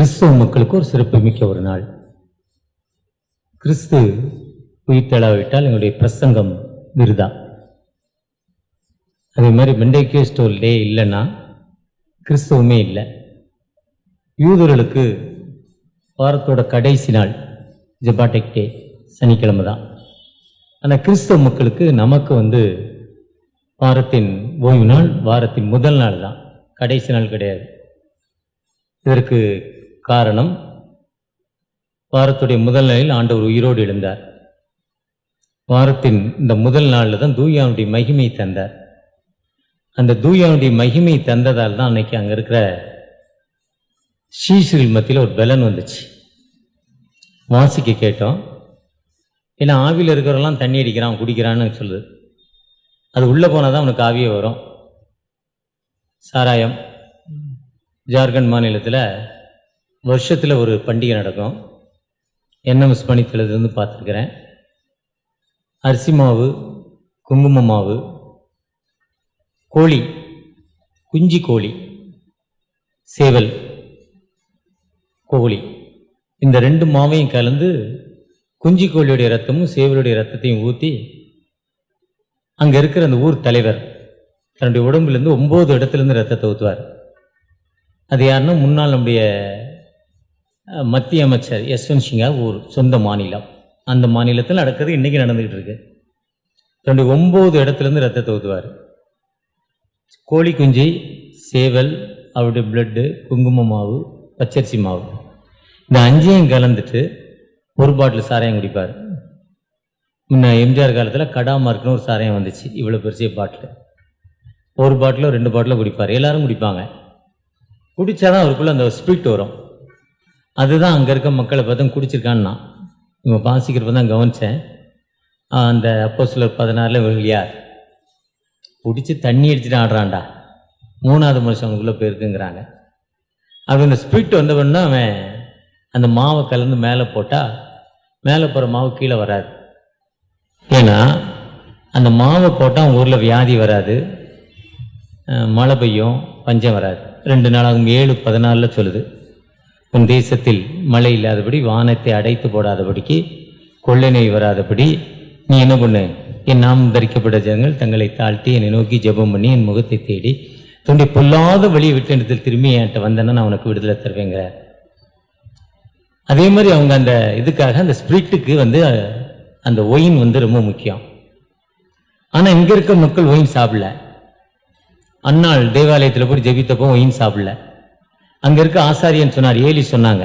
கிறிஸ்தவ மக்களுக்கு ஒரு சிறப்புமிக்க ஒரு நாள். கிறிஸ்து உயிர்த்தெழாவிட்டால் எங்களுடைய பிரசங்கம் விருதா. அதே மாதிரி பெண்டேகோஸ்டல் டே இல்லைன்னா கிறிஸ்தவமே இல்லை. யூதர்களுக்கு வாரத்தோட கடைசி நாள் ஜெபாட்டிக் டே சனிக்கிழமை தான். ஆனால் கிறிஸ்தவ மக்களுக்கு நமக்கு வாரத்தின் ஓய்வு நாள் வாரத்தின் முதல் நாள் தான், கடைசி நாள் கிடையாது. இதற்கு காரணம், வாரத்துடைய முதல் நாளில் ஆண்டவர் உயிரோடு எழுந்தார். வாரத்தின் இந்த முதல் நாளில் தான் தூயானுடைய மகிமை தந்தார். அந்த தூயானுடைய மகிமை தந்ததால் தான் அன்னைக்கு அங்கே இருக்கிற சீஷர்கள் மத்தியில் ஒரு பலன் வந்துச்சு. வாசிக்க கேட்டோம். ஏன்னா ஆவியில் இருக்கிறவெல்லாம் தண்ணி அடிக்கிறான் குடிக்கிறான்னு சொல்லுது. அது உள்ளே போனால் தான் அவனுக்கு ஆவியே வரும். சாராயம் ஜார்க்கண்ட் மாநிலத்தில் வருஷத்தில் ஒரு பண்டிகை நடக்கும். என்எம்எஸ் பணித்தளத்துலேருந்து பார்த்துருக்குறேன். அரிசி மாவு, குங்கும மாவு, கோழி, குஞ்சு கோழி, சேவல் கோழி, இந்த ரெண்டு மாவையும் கலந்து குஞ்சு கோழியுடைய ரத்தமும் சேவலுடைய ரத்தத்தையும் ஊற்றி அங்கே இருக்கிற அந்த ஊர் தலைவர் தன்னுடைய உடம்புலேருந்து 9 இடத்துலேருந்து ரத்தத்தை ஊற்றுவார். அது யாருன்னா முன்னாள் நம்முடைய மத்திய அமைச்சர் யஸ்வந்த் சிங்கா ஊர் சொந்த மாநிலம். அந்த மாநிலத்தில் நடக்கிறது இன்றைக்கி நடந்துக்கிட்டு இருக்கு. தன்னுடைய 9 இடத்துலேருந்து ரத்தத்தை ஊற்றுவார். கோழி குஞ்சு, சேவல், அவருடைய பிளட்டு, குங்கும மாவு, பச்சரிசி மாவு, இந்த 5ஐயும் கலந்துட்டு ஒரு பாட்டில் சாராயம் குடிப்பார். முன்ன எம்ஜிஆர் காலத்தில் கடாமார்க்குன்னு ஒரு சாராயம் வந்துச்சு, இவ்வளோ பெருசிய பாட்டில். ஒரு பாட்டிலோ 2 பாட்டிலோ குடிப்பார். எல்லாரும் குடிப்பாங்க. குடித்தாதான் அவருக்குள்ளே அந்த ஸ்பிரிட் வரும். அதுதான் அங்கே இருக்க மக்களை பார்த்தா குடிச்சிருக்கான்னா இவங்க வாசிக்கிறப்ப தான் கவனித்தேன். அந்த அப்போஸ்தலர் 16 வெளியார் குடித்து தண்ணி அடிச்சுட்டு ஆடுறான்டா, 3வது மனுஷன் அவனுக்குள்ளே போயிருக்குங்கிறாங்க. அப்படி இந்த ஸ்பிரிட் வந்தவன்னா அவன் அந்த மாவை கலந்து மேலே போட்டால் மேலே போகிற மாவு கீழே வராது. ஏன்னா அந்த மாவை போட்டால் அவங்க ஊரில் வியாதி வராது, மழை பெய்யும், பஞ்சம் வராது. 2 நாளாகும் 7:14 சொல்லுது, உன் தேசத்தில் மழை இல்லாதபடி வானத்தை அடைத்து போடாதபடிக்கு கொள்ளை நோய் வராதபடி நீ என்ன பண்ணு, என் நாமம் தரிக்கப்பட்ட ஜனங்கள் தங்களை தாழ்த்தி என்னை நோக்கி ஜெபம் பண்ணி என் முகத்தை தேடி தன்னுடைய பொல்லாத வழியை விட்டு இடத்தில் திரும்பி என்கிட்ட வந்தேன்னா நான் உனக்கு விடுதலை தருவேங்க. அதே மாதிரி அவங்க அந்த இதுக்காக அந்த ஸ்பிரிட்டுக்கு அந்த ஒயின் ரொம்ப முக்கியம். ஆனால் இங்கே இருக்க மக்கள் ஒயின் சாப்பிடல. அன்னாள் தேவாலயத்தில் போய் ஜெபித்தப்போ ஒயின் சாப்பிடல. அங்கே இருக்க ஆசாரியன் சொன்னார், ஏலி சொன்னாங்க,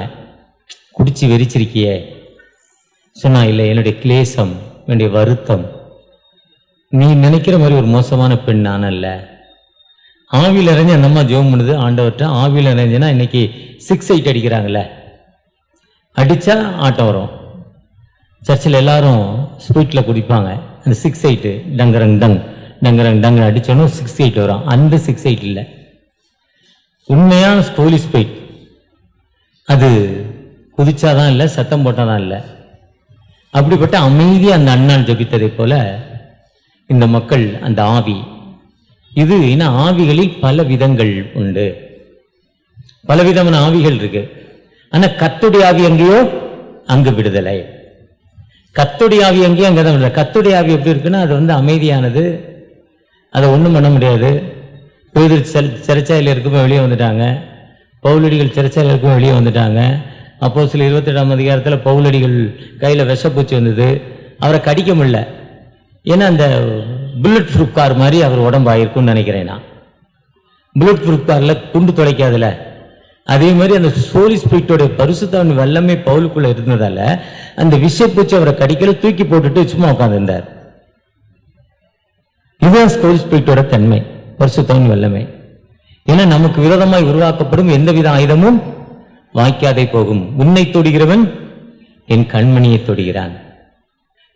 குடிச்சு வெறிச்சிருக்கியே. சொன்னா, இல்லை, என்னுடைய கிளேசம், என்னுடைய வருத்தம், நீ நினைக்கிற மாதிரி ஒரு மோசமான பெண் நான் அல்ல. ஆவியில் இறைஞ்சி அந்த அம்மா ஜெபம் பண்ணுது ஆண்டவர்கிட்ட. ஆவியில் இறைஞ்சுன்னா இன்னைக்கு 6-8 அடிக்கிறாங்களே, அடித்தா ஆட்டம் வரும். சர்ச்சில் எல்லாரும் ஸ்பீட்டில் குடிப்பாங்க. அந்த 6-8 டங்கரங் டங் டங்கரங் டங் அடித்தோன்னு 6-8 வரும். அந்த 6-8 இல்லை, உண்மையான ஸ்டோலி ஸ்பீட். அது குதிச்சாதான் இல்லை, சத்தம் போட்டாதான் இல்லை. அப்படிப்பட்ட அமைதியாக அந்த அண்ணான் ஜபித்ததை போல இந்த மக்கள் அந்த ஆவி இது. ஏன்னா ஆவிகளில் பல விதங்கள் உண்டு, பல விதமான ஆவிகள் இருக்கு. ஆனால் கர்த்தருடைய ஆவி எங்கேயோ அங்கு விடுதலை. கர்த்தருடைய ஆவி எங்கேயோ அங்கே தான் விடுதலை. கர்த்தருடைய ஆவி எப்படி இருக்குன்னா அது அமைதியானது, அதை ஒன்றும் பண்ண முடியாது. பேதுரு சிறைச்சாலையில் இருக்கும்போது வெளியே வந்துட்டாங்க, பவுலடிகள் சிறைச்சாலையில் இருக்கும்போது வெளியே வந்துட்டாங்க. அப்போஸ்தலர் 28ஆம் அதிகாரத்தில் பவுலடிகள் கையில் விஷப்பூச்சி வந்தது, அவரை கடிக்க முடியல. ஏன்னா அந்த புல்லட் ப்ரூஃப் கார் மாதிரி அவர் உடம்பு ஆயிருக்குன்னு நினைக்கிறேன் நான். புல்லட் ப்ரூஃப் காரில் குண்டு துளைக்காதுல, அதே மாதிரி அந்த சோலி ஸ்பிரிட்டோட பரிசுத்தவன் வல்லமே பவுலுக்குள்ள இருந்ததால அந்த விஷப்பூச்சி அவரை கடிக்கல, தூக்கி போட்டுட்டு சும்மா உட்காந்துருந்தார். இதுதான் சோலி ஸ்பிரிட்டோட தன்மை, பரிசுத்தவன் வல்லமை. ஏன்னா நமக்கு விரோதமாய் உருவாக்கப்படும் எந்தவித ஆயுதமும் வாய்க்காதே போகும். உன்னை தொடுகிறவன் என் கண்மணியை தொடுகிறான்.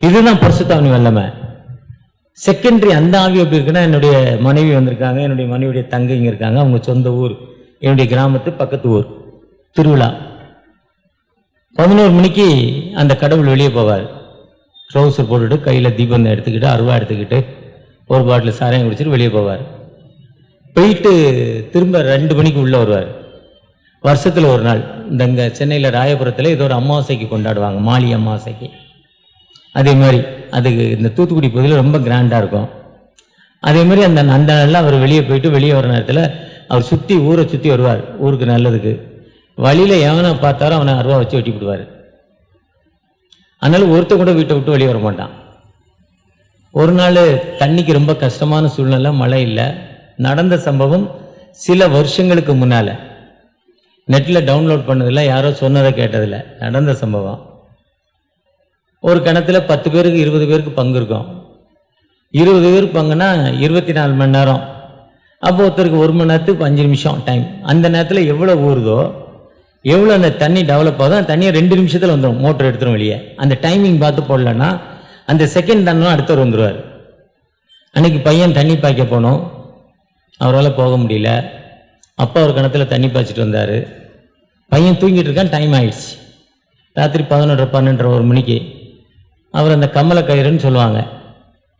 இதுதான் பரிசுத்தவன் வல்லமை. செகண்டரி அந்த ஆவி எப்படி இருக்குன்னா, என்னுடைய மனைவி வந்திருக்காங்க, என்னுடைய மனைவியுடைய தங்கை இங்கே இருக்காங்க, அவங்க சொந்த ஊர் என்னுடைய கிராமத்து பக்கத்து ஊர். திருவிழா 11 மணிக்கு அந்த கடவுள் வெளியே போவார். ட்ரௌசர் போட்டுட்டு கையில் தீபம் எடுத்துக்கிட்டு அருவா எடுத்துக்கிட்டு ஒரு பாட்டில் சாராயம் குடிச்சிட்டு வெளியே போவார். போயிட்டு திரும்ப 2 மணிக்கு உள்ளே வருவார். வருஷத்துல ஒரு நாள் இங்க சென்னையில் ராயபுரத்தில் ஏதோ ஒரு அமாவாசைக்கு கொண்டாடுவாங்க, மாலி அமாவாசைக்கு. அதே மாதிரி அதுக்கு இந்த தூத்துக்குடி பகுதியில் ரொம்ப கிராண்டாக இருக்கும். அதே மாதிரி அந்த நாளில் அவர் வெளியே போயிட்டு வெளியே வர நேரத்தில் அவர் ஊரை சுற்றி வருவார், ஊருக்கு நல்லதுக்கு. வழியில் எவனை பார்த்தாரோ அவனை அருவா வச்சு வெட்டி விடுவார். அதனால ஒருத்த கூட வீட்டை விட்டு வெளியே வர மாட்டான். ஒரு நாள் தண்ணிக்கு ரொம்ப கஷ்டமான சூழ்நிலை, மழை இல்லை. நடந்த சம்பவம் சில வருஷங்களுக்கு முன்னால், நெட்டில் டவுன்லோட் பண்ணதில்லை, யாரோ சொன்னதை கேட்டதில்லை, நடந்த சம்பவம். ஒரு கிணத்துல 10 பேருக்கு 20 பேருக்கு பங்கு இருக்கும். 20 பேருக்கு பங்குனா 24 மணி நேரம். அப்போ ஒருத்தருக்கு 1 மணி நேரத்துக்கு 5 நிமிஷம் டைம். அந்த நேரத்தில் எவ்வளோ ஊறுதோ, எவ்வளோ அந்த தண்ணி டெவலப் ஆகுதோ, அந்த தண்ணியை 2 நிமிஷத்தில் வந்துடும், மோட்டர் எடுத்துரும் வெளியே. அந்த டைமிங் பார்த்து போடலன்னா அந்த செகண்ட் தானே அடுத்தவர் வந்துடுவார். அன்னைக்கு பையன் தண்ணி பாய்க்க போனோம், அவரால் போக முடியல. அப்பா ஒரு கிணத்துல தண்ணி பாய்ச்சிட்டு வந்தார். பையன் தூங்கிட்டு இருக்கான், டைம் ஆயிடுச்சு. ராத்திரி 11:30 12:30 1 மணிக்கு. அவர் அந்த கம்மலை கயிறுன்னு சொல்லுவாங்க,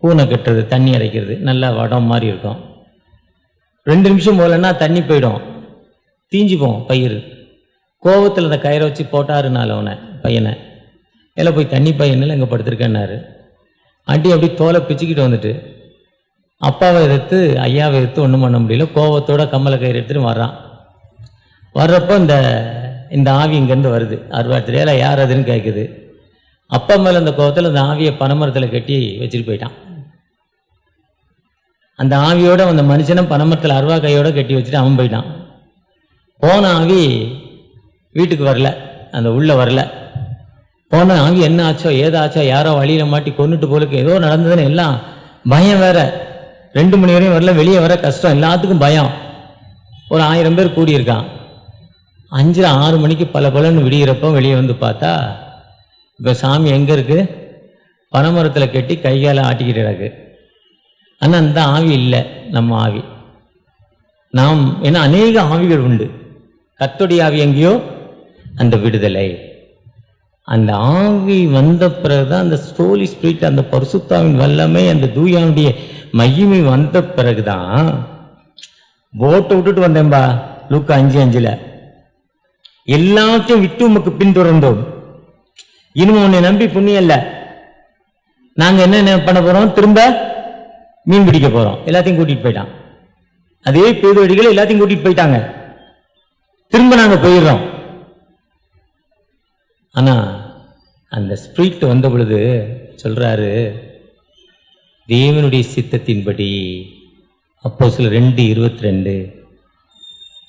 பூனை கட்டுறது, தண்ணி அடைக்கிறது, நல்லா வடம் மாதிரி இருக்கும். 2 நிமிஷம் போகலன்னா தண்ணி போயிடும், தீஞ்சிப்போம் பயிர். கோபத்தில் அந்த கயிறை வச்சு போட்டாருனால அவனை பையனை, எல்லாம் போய் தண்ணி பையனில் எங்கே படுத்திருக்கேன்னாரு. அடி அப்படி தோலை பிச்சுக்கிட்டு வந்துட்டு அப்பாவை எதிர்த்து ஐயாவை எதிர்த்து ஒன்றும் பண்ண முடியல. கோபத்தோட கம்மலை கயிறு எடுத்துட்டு வர்றான். வர்றப்போ இந்த ஆவி இங்கேருந்து வருது. அருவாத்திரையால் யார் அதுன்னு கேட்குது. அப்பா மேலே அந்த கோபத்தில் அந்த ஆவியை பனைமரத்தில் கட்டி வச்சுட்டு போயிட்டான். அந்த ஆவியோட அந்த மனுஷனும் பனைமரத்தில் அருவா கையோட கட்டி வச்சுட்டு அவன் போயிட்டான். போன ஆவி வீட்டுக்கு வரல, அந்த உள்ளே வரல. போன ஆவி என்ன ஆச்சோ ஏதாச்சோ, யாரோ வழியில் மாட்டி கொண்டுட்டு போலுக்கு ஏதோ நடந்ததுன்னு எல்லாம் பயம். வேற 2 மணி வரையும் வரல, வெளியே வர கஷ்டம், எல்லாத்துக்கும் பயம். ஒரு 1000 பேர் கூடியிருக்கான். 5 6 மணிக்கு பலன்னு விடிகிறப்போ வெளியே வந்து பார்த்தா இப்போ சாமி எங்கே இருக்குது, பனைமரத்தில் கட்டி கைகால ஆட்டிக்கிட்டு கிடக்கு. ஆனால் அந்த ஆவி இல்லை, நம்ம ஆவி. நாம் ஏன்னா அநேக ஆவிகள் உண்டு. கர்த்தருடைய ஆவி எங்கேயோ அந்த விடுதலை. அந்த ஆவி வந்த பிறகுதான் அந்த ஹோலி ஸ்பிரிட், அந்த பரிசுத்தாவின் வல்லமை, அந்த தூயானுடைய மகிமை வந்த பிறகுதான். போட்டை விட்டுட்டு வந்தேன்பா, லூக்கா 5:5 எல்லாத்தையும் விட்டு உமக்கு பின்தொடர்ந்தோம், இனிமே உன்னை நம்பி புண்ணியம் இல்லை, நாங்க என்ன பண்ண போறோம், திரும்ப மீன் பிடிக்க போறோம். எல்லாத்தையும் கூட்டிட்டு போயிட்டான். அதே பேதுவடிகளை எல்லாத்தையும் கூட்டிட்டு போயிட்டாங்க. திரும்ப நாங்க போயிடுறோம். ஆனா அந்த ஸ்பிரிட் வந்த பொழுது சொல்றாரு, தேவனுடைய சித்தத்தின்படி. அப்போஸ்தலர் 2:22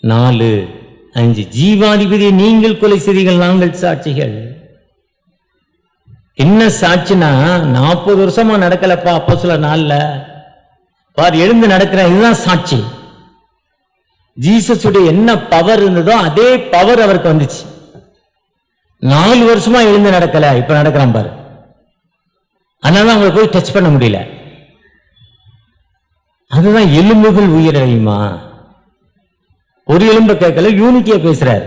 4:5 ஜீவாதிபதியை நீங்கள் கொலை செய்தீர்கள், நாங்கள் சாட்சிகள். என்ன சாட்சினா, 40 வருஷமா நடக்கலப்பா அப்போஸ்தலர் 4 பார், எழுந்து நடக்கிறேன், இதுதான் சாட்சி. ஜீசஸுடைய என்ன பவர் இருந்ததோ அதே பவர் அவருக்கு வந்துச்சு. 4 வருஷமா எழுந்து நடக்கல, இப்ப நடக்கிறான் பாரு. அதனால அவங்களை போய் டச் பண்ண முடியல. அதுதான் எலும்புகள் உயிரடையுமா. ஒரு எலும்பை கேட்கல, யூனிட்டியா பேசுறார்.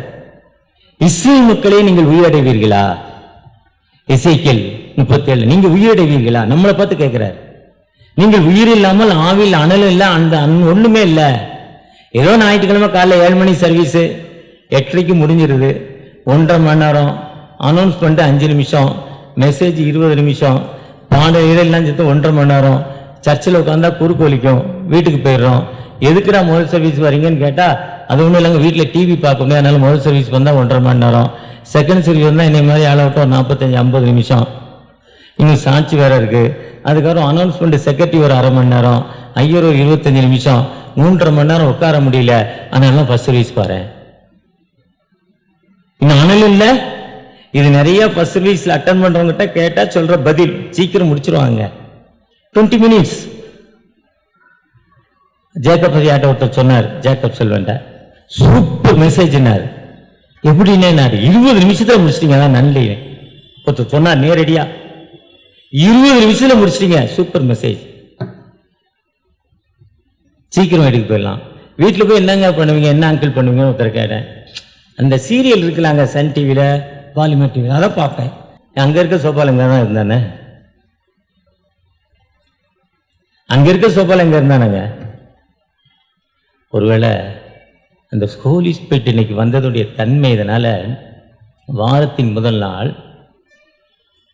இஸ்ரேல் மக்களே நீங்கள் உயிரடைவீர்களா, எசேக்கியேல் 37 நீங்க உயிரடைவீர்களா, நம்மளை பார்த்து கேட்கிறார். நீங்கள் உயிர் இல்லாமல் ஆவில் அனல் இல்லை, அந்த ஒண்ணுமே இல்லை. ஏதோ ஞாயிற்றுக்கிழமை காலைல 7 மணி சர்வீஸ், 8:30 முடிஞ்சிருது. 1.5 மணி நேரம் அனௌன்ஸ் பண்ணிட்டு 5 நிமிஷம், மெசேஜ் 20 நிமிஷம், பாடம் இதெல்லாம் சேர்த்து 1.5 மணி நேரம். சர்ச்சில் உட்காந்தா குறுக்கு வலிக்கும், வீட்டுக்கு போயிடுறோம். எதுக்குடா முதல் சர்வீஸ் வரீங்கன்னு கேட்டா, அது ஒன்றும் இல்லைங்க, வீட்டில் டிவி பார்க்க முடியாது, அதனால முதல் சர்வீஸ் வந்தால் 1.5 மணி நேரம், செகண்ட் சர்வீஸ் வந்தால் என்னை மாதிரி ஆளை விட்டு 45-50 நிமிஷம். இன்னும் சாட்சி வேற இருக்கு. அதுக்கப்புறம் அனௌன்ஸ்மெண்ட் செக்ரட்டரி ஒரு 1/2 மணி நேரம், ஐயர் ஒரு 25 நிமிஷம், 3.5 மணி நேரம் உட்கார முடியல. அதனால ஃபர்ஸ்ட் சர்வீஸ் பாரு. இன்னும் அனல் இல்லை. இது நிறைய ஃபர்ஸ்ட் சர்வீஸ்ல அட்டன் பண்றவங்கிட்ட கேட்டா சொல்ற பதில் சீக்கிரம் முடிச்சிருவாங்க, 20 மினிட்ஸ். ஜேக்கப் ஐயாட்ட ஒருத்தர் சொன்னார், ஜேக்கப் செல்வன்ட்ட, சூப்பர் மெசேஜ்னார். எப்படின்னு 20 நிமிஷத்துல முடிச்சிட்டீங்க, அதான் நன்றி. ஒருத்தர் சொன்னார் நேரடியா, 20 நிமிஷத்துல முடிச்சிட்டீங்க, சூப்பர் மெசேஜ், சீக்கிரம் எடுக்க போயிடலாம். வீட்டில் போய் என்னங்க பண்ணுவீங்க, என்ன அங்கிள் பண்ணுவீங்கன்னு ஒருத்தர் கேட்டேன். அந்த சீரியல் இருக்கலாங்க சன் டிவியில, பாலிமர் டிவியில், அதை பார்ப்பேன். அங்க இருக்க சோபாலங்க தான் இருந்தானே, அங்க இருக்க சோபால எங்க இருந்தானுங்க. ஒருவேளை அந்த ஹோலி ஸ்பிரிட் இன்னைக்கு வந்ததுடைய தன்மை இதனால வாரத்தின் முதல் நாள்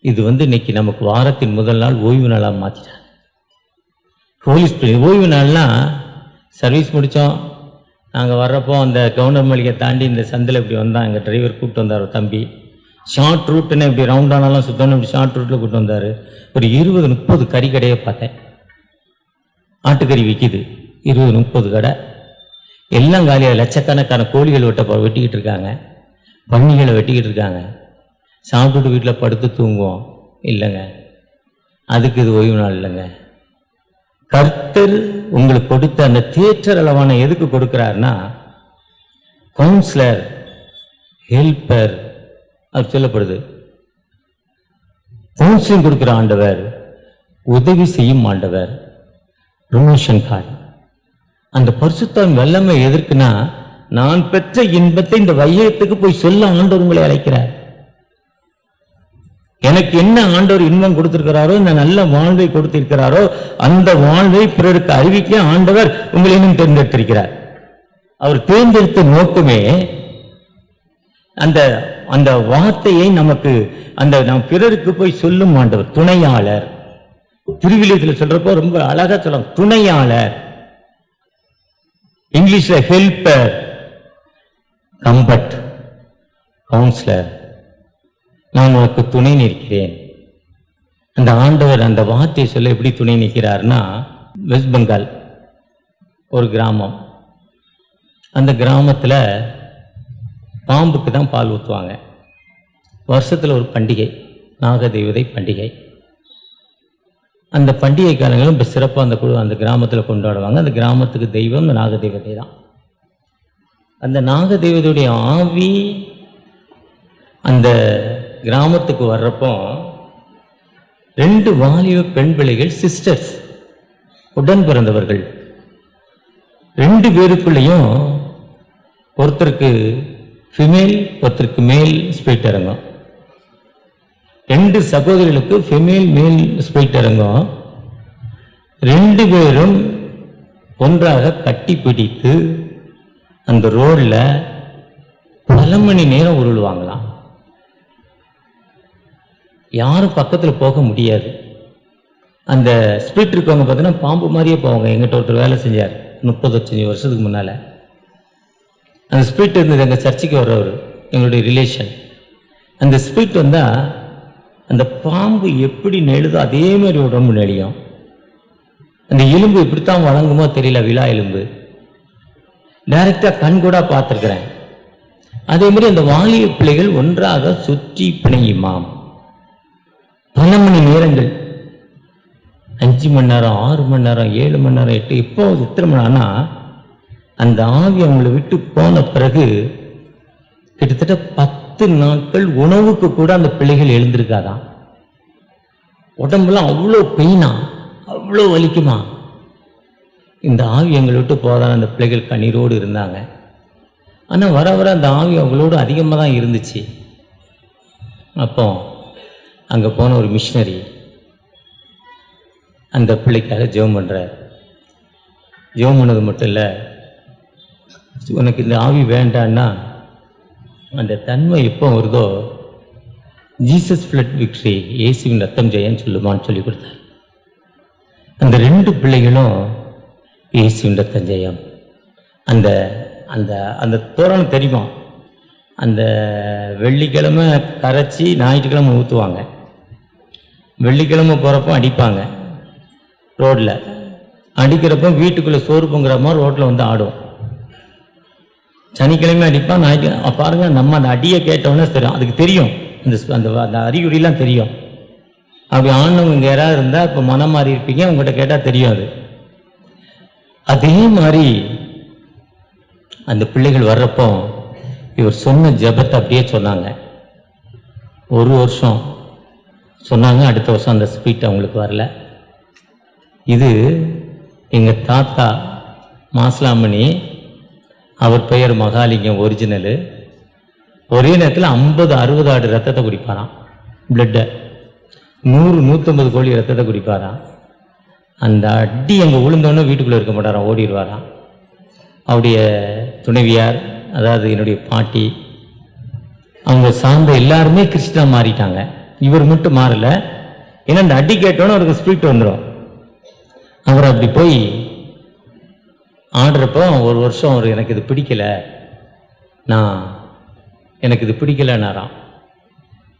இது இன்னைக்கு நமக்கு வாரத்தின் முதல் நாள் ஓய்வு நாளாக மாற்றிட்டாங்க. ஹோலி ஸ்பிரிட் ஓய்வு நாள்னா சர்வீஸ் முடித்தோம், நாங்கள் வர்றப்போ அந்த கவர்னர் மளிகை தாண்டி இந்த சந்தில் இப்படி வந்தால் எங்கள் டிரைவர் கூப்பிட்டு வந்தார். தம்பி ஷார்ட் ரூட்டுன்னு இப்படி ரவுண்டானாலும் சுத்தணும், இப்படி ஷார்ட் ரூட்டில் கூப்பிட்டு வந்தார். ஒரு 20-30 கறி கடையை பார்த்தேன். ஆட்டுக்கறி விற்கிது, 20-30 கடை, எல்லாம் காலியாக லட்சக்கணக்கான கோழிகள் வெட்டிக்கிட்டு இருக்காங்க, பன்னிகளை வெட்டிக்கிட்டு இருக்காங்க. சாப்பிட்டுட்டு வீட்டில் படுத்து தூங்குவோம் இல்லைங்க, அதுக்கு இது ஓய்வு நாள் இல்லைங்க. கர்த்தர் உங்களுக்கு கொடுத்த அந்த தியேட்டர் அளவான எதுக்கு கொடுக்கிறாருன்னா கவுன்சிலர், ஹெல்பர், அது சொல்லப்படுது. கவுன்சிலிங் கொடுக்கிற ஆண்டவர், உதவி செய்யும் ஆண்டவர், ப்ரமோஷன் கார்டு. அந்த பரிசுத்தம் வல்லமை எதற்குனா நான் பெற்ற இன்பத்தை இந்த வையத்துக்கு போய் சொல்ல ஆண்டவர் உங்களை அழைக்கிறார். எனக்கு என்ன ஆண்டவர் இன்பம் கொடுத்திருக்கிறாரோ, இந்த நல்ல வாழ்வை கொடுத்திருக்கிறாரோ, அந்த வாழ்வை பிறருக்கு அறிவிக்க ஆண்டவர் உங்களை இன்னும் தேர்ந்தெடுத்திருக்கிறார். அவர் தேர்ந்தெடுத்த நோக்கமே அந்த அந்த வார்த்தையை நமக்கு நாம் பிறருக்கு போய் சொல்லும் ஆண்டவர், துணையாளர். திருவிழியத்தில் சொல்றப்போ ரொம்ப அழகா சொல்லலாம், துணையாளர். இங்கிலீஷ்ல ஹெல்பர், கம்பட், கவுன்சிலர். நான் உனக்கு துணை நிற்கிறேன். அந்த ஆண்டவர் அந்த வார்த்தையை சொல்ல எப்படி துணை நிற்கிறார்னா, வெஸ்ட் பெங்கால் ஒரு கிராமம், அந்த கிராமத்தில் பாம்புக்கு தான் பால் ஊற்றுவாங்க. வருஷத்தில் ஒரு பண்டிகை, நாகதேவதை பண்டிகை. அந்த பண்டிகை காலங்களும் இப்போ சிறப்பாக அந்த கிராமத்தில் கொண்டாடுவாங்க. அந்த கிராமத்துக்கு தெய்வம் இந்த நாகதேவதை தான். அந்த நாகதேவதையுடைய ஆவி அந்த கிராமத்துக்கு வர்றப்போ 2 வாலிப பெண் பிள்ளைகள், சிஸ்டர்ஸ், உடன் பிறந்தவர்கள், 2 பேருக்குள்ளேயும் ஒருத்தருக்கு ஃபிமேல், ஒருத்தருக்கு மேல் ஸ்பிரிட் இறங்கும். 2 சகோதரிகளுக்கு ஃபிமேல் மேல் ஸ்பிரிட் இறங்கும். 2 பேரும் ஒன்றாக கட்டி பிடித்து அந்த ரோட்ல பல மணி நேரம் உருளுவாங்களாம். யாரும் பக்கத்தில் போக முடியாது. அந்த ஸ்பிரிட் இருக்கவங்க பார்த்தீங்கன்னா பாம்பு மாதிரியே போவாங்க. எங்கிட்ட ஒருத்தர் வேலை செஞ்சார் 35 வருஷத்துக்கு முன்னால். அந்த ஸ்பிரிட் இருந்தது எங்கள் சர்ச்சுக்கு வர்றவர், எங்களுடைய ரிலேஷன். அந்த ஸ்பிரிட் வந்தால் அந்த பாம்பு எப்படி நெழுதோ அதே மாதிரி உடம்பு நெளியும். அந்த எலும்பு இப்படித்தான் வழங்குமோ தெரியல, விழா எலும்பு. டைரக்டாக கண் கூட பார்த்துருக்குறேன். அதே மாதிரி அந்த வாலிய பிள்ளைகள் ஒன்றாக சுற்றி பிணையுமாம். பல மணி நேரங்கள், 5 மணி நேரம், 6 மணி நேரம், 7 மணி நேரம், 8, இப்போ எத்தனை மணி நேரம்னா அந்த ஆவி அவங்களை விட்டு போன பிறகு கிட்டத்தட்ட 10 நாட்கள் உணவுக்கு கூட அந்த பிள்ளைகள் எழுந்திருக்காதான். உடம்புலாம் அவ்வளோ பெயினா, அவ்வளோ வலிக்குமா. இந்த ஆவி எங்களை விட்டு போதான் அந்த பிள்ளைகள் கண்ணீரோடு இருந்தாங்க. ஆனால் வர வர அந்த ஆவி அவங்களோடு அதிகமாக தான் இருந்துச்சு. அப்போ அங்கே போன ஒரு மிஷினரி அந்த பிள்ளைக்காக ஜெபம் பண்ணுறார். ஜெபம் பண்ணது மட்டும் இல்லை, உனக்கு இந்த ஆவி வேண்டான்னா அந்த தன்மை எப்போ வருதோ ஜீசஸ் ஃப்ளட் விக்ட்ரி, இயேசுவின் ரத்தம் ஜெயன்னு சொல்லுமான்னு சொல்லி கொடுத்தார். அந்த 2 பிள்ளைகளும் இயேசுவின் ரத்தம் ஜெயம். அந்த அந்த அந்த தோரணம் தெரியுமா, அந்த வெள்ளிக்கிழமை கரைச்சி ஞாயிற்றுக்கிழமை ஊற்றுவாங்க. வெள்ளிக்கிழமை போகிறப்போ அடிப்பாங்க ரோட்டில். அடிக்கிறப்போ வீட்டுக்குள்ளே சோறு பொங்குற மாதிரி ரோட்டில் வந்து ஆடும். சனிக்கிழமை அடிப்பான், ஞாயிற்றுக்கிழமை பாருங்க. நம்ம அந்த அடியை கேட்டோன்னே தெரியும், அதுக்கு தெரியும், அந்த அறிகுறிலாம் தெரியும். அப்படி ஆனவங்க இங்கே யாராவது இருந்தால் இப்போ மனம் மாறி இருப்பீங்க, உங்கள்கிட்ட கேட்டால் தெரியும் அது. அதே மாதிரி அந்த பிள்ளைகள் வர்றப்போ இவர் சொன்ன ஜெபத்தை அப்படியே சொன்னாங்க. 1 வருஷம் சொன்னாங்க. அடுத்த வருஷம் அந்த ஸ்பீட் அவங்களுக்கு வரல. இது எங்கள் தாத்தா மாஸ்லாமணி, அவர் பெயர் மகாலிங்கம் ஒரிஜினலு. ஒரே நேரத்தில் 50-60 ஆடு ரத்தத்தை குடிப்பாராம், பிளட்டை. 100-150 கோழி ரத்தத்தை குடிப்பாராம். அந்த அடி அங்கே விழுந்தோன்னே வீட்டுக்குள்ளே இருக்க மாட்டாராம், ஓடிடுவாராம். அவருடைய துணைவியார், அதாவது என்னுடைய பாட்டி, அவங்க சார்ந்த எல்லாருமே கிறிஸ்டினா மாறிட்டாங்க. இவர் மட்டும் மாறல. ஏன்னா இந்த அடி கேட்டோன்னு அவருக்கு ஸ்பிரிட் வந்துடும். அவர் அப்படி போய் ஆடுறப்போ ஒரு வருஷம் அவர் எனக்கு இது பிடிக்கல, எனக்கு இது பிடிக்கலன்னாராம்.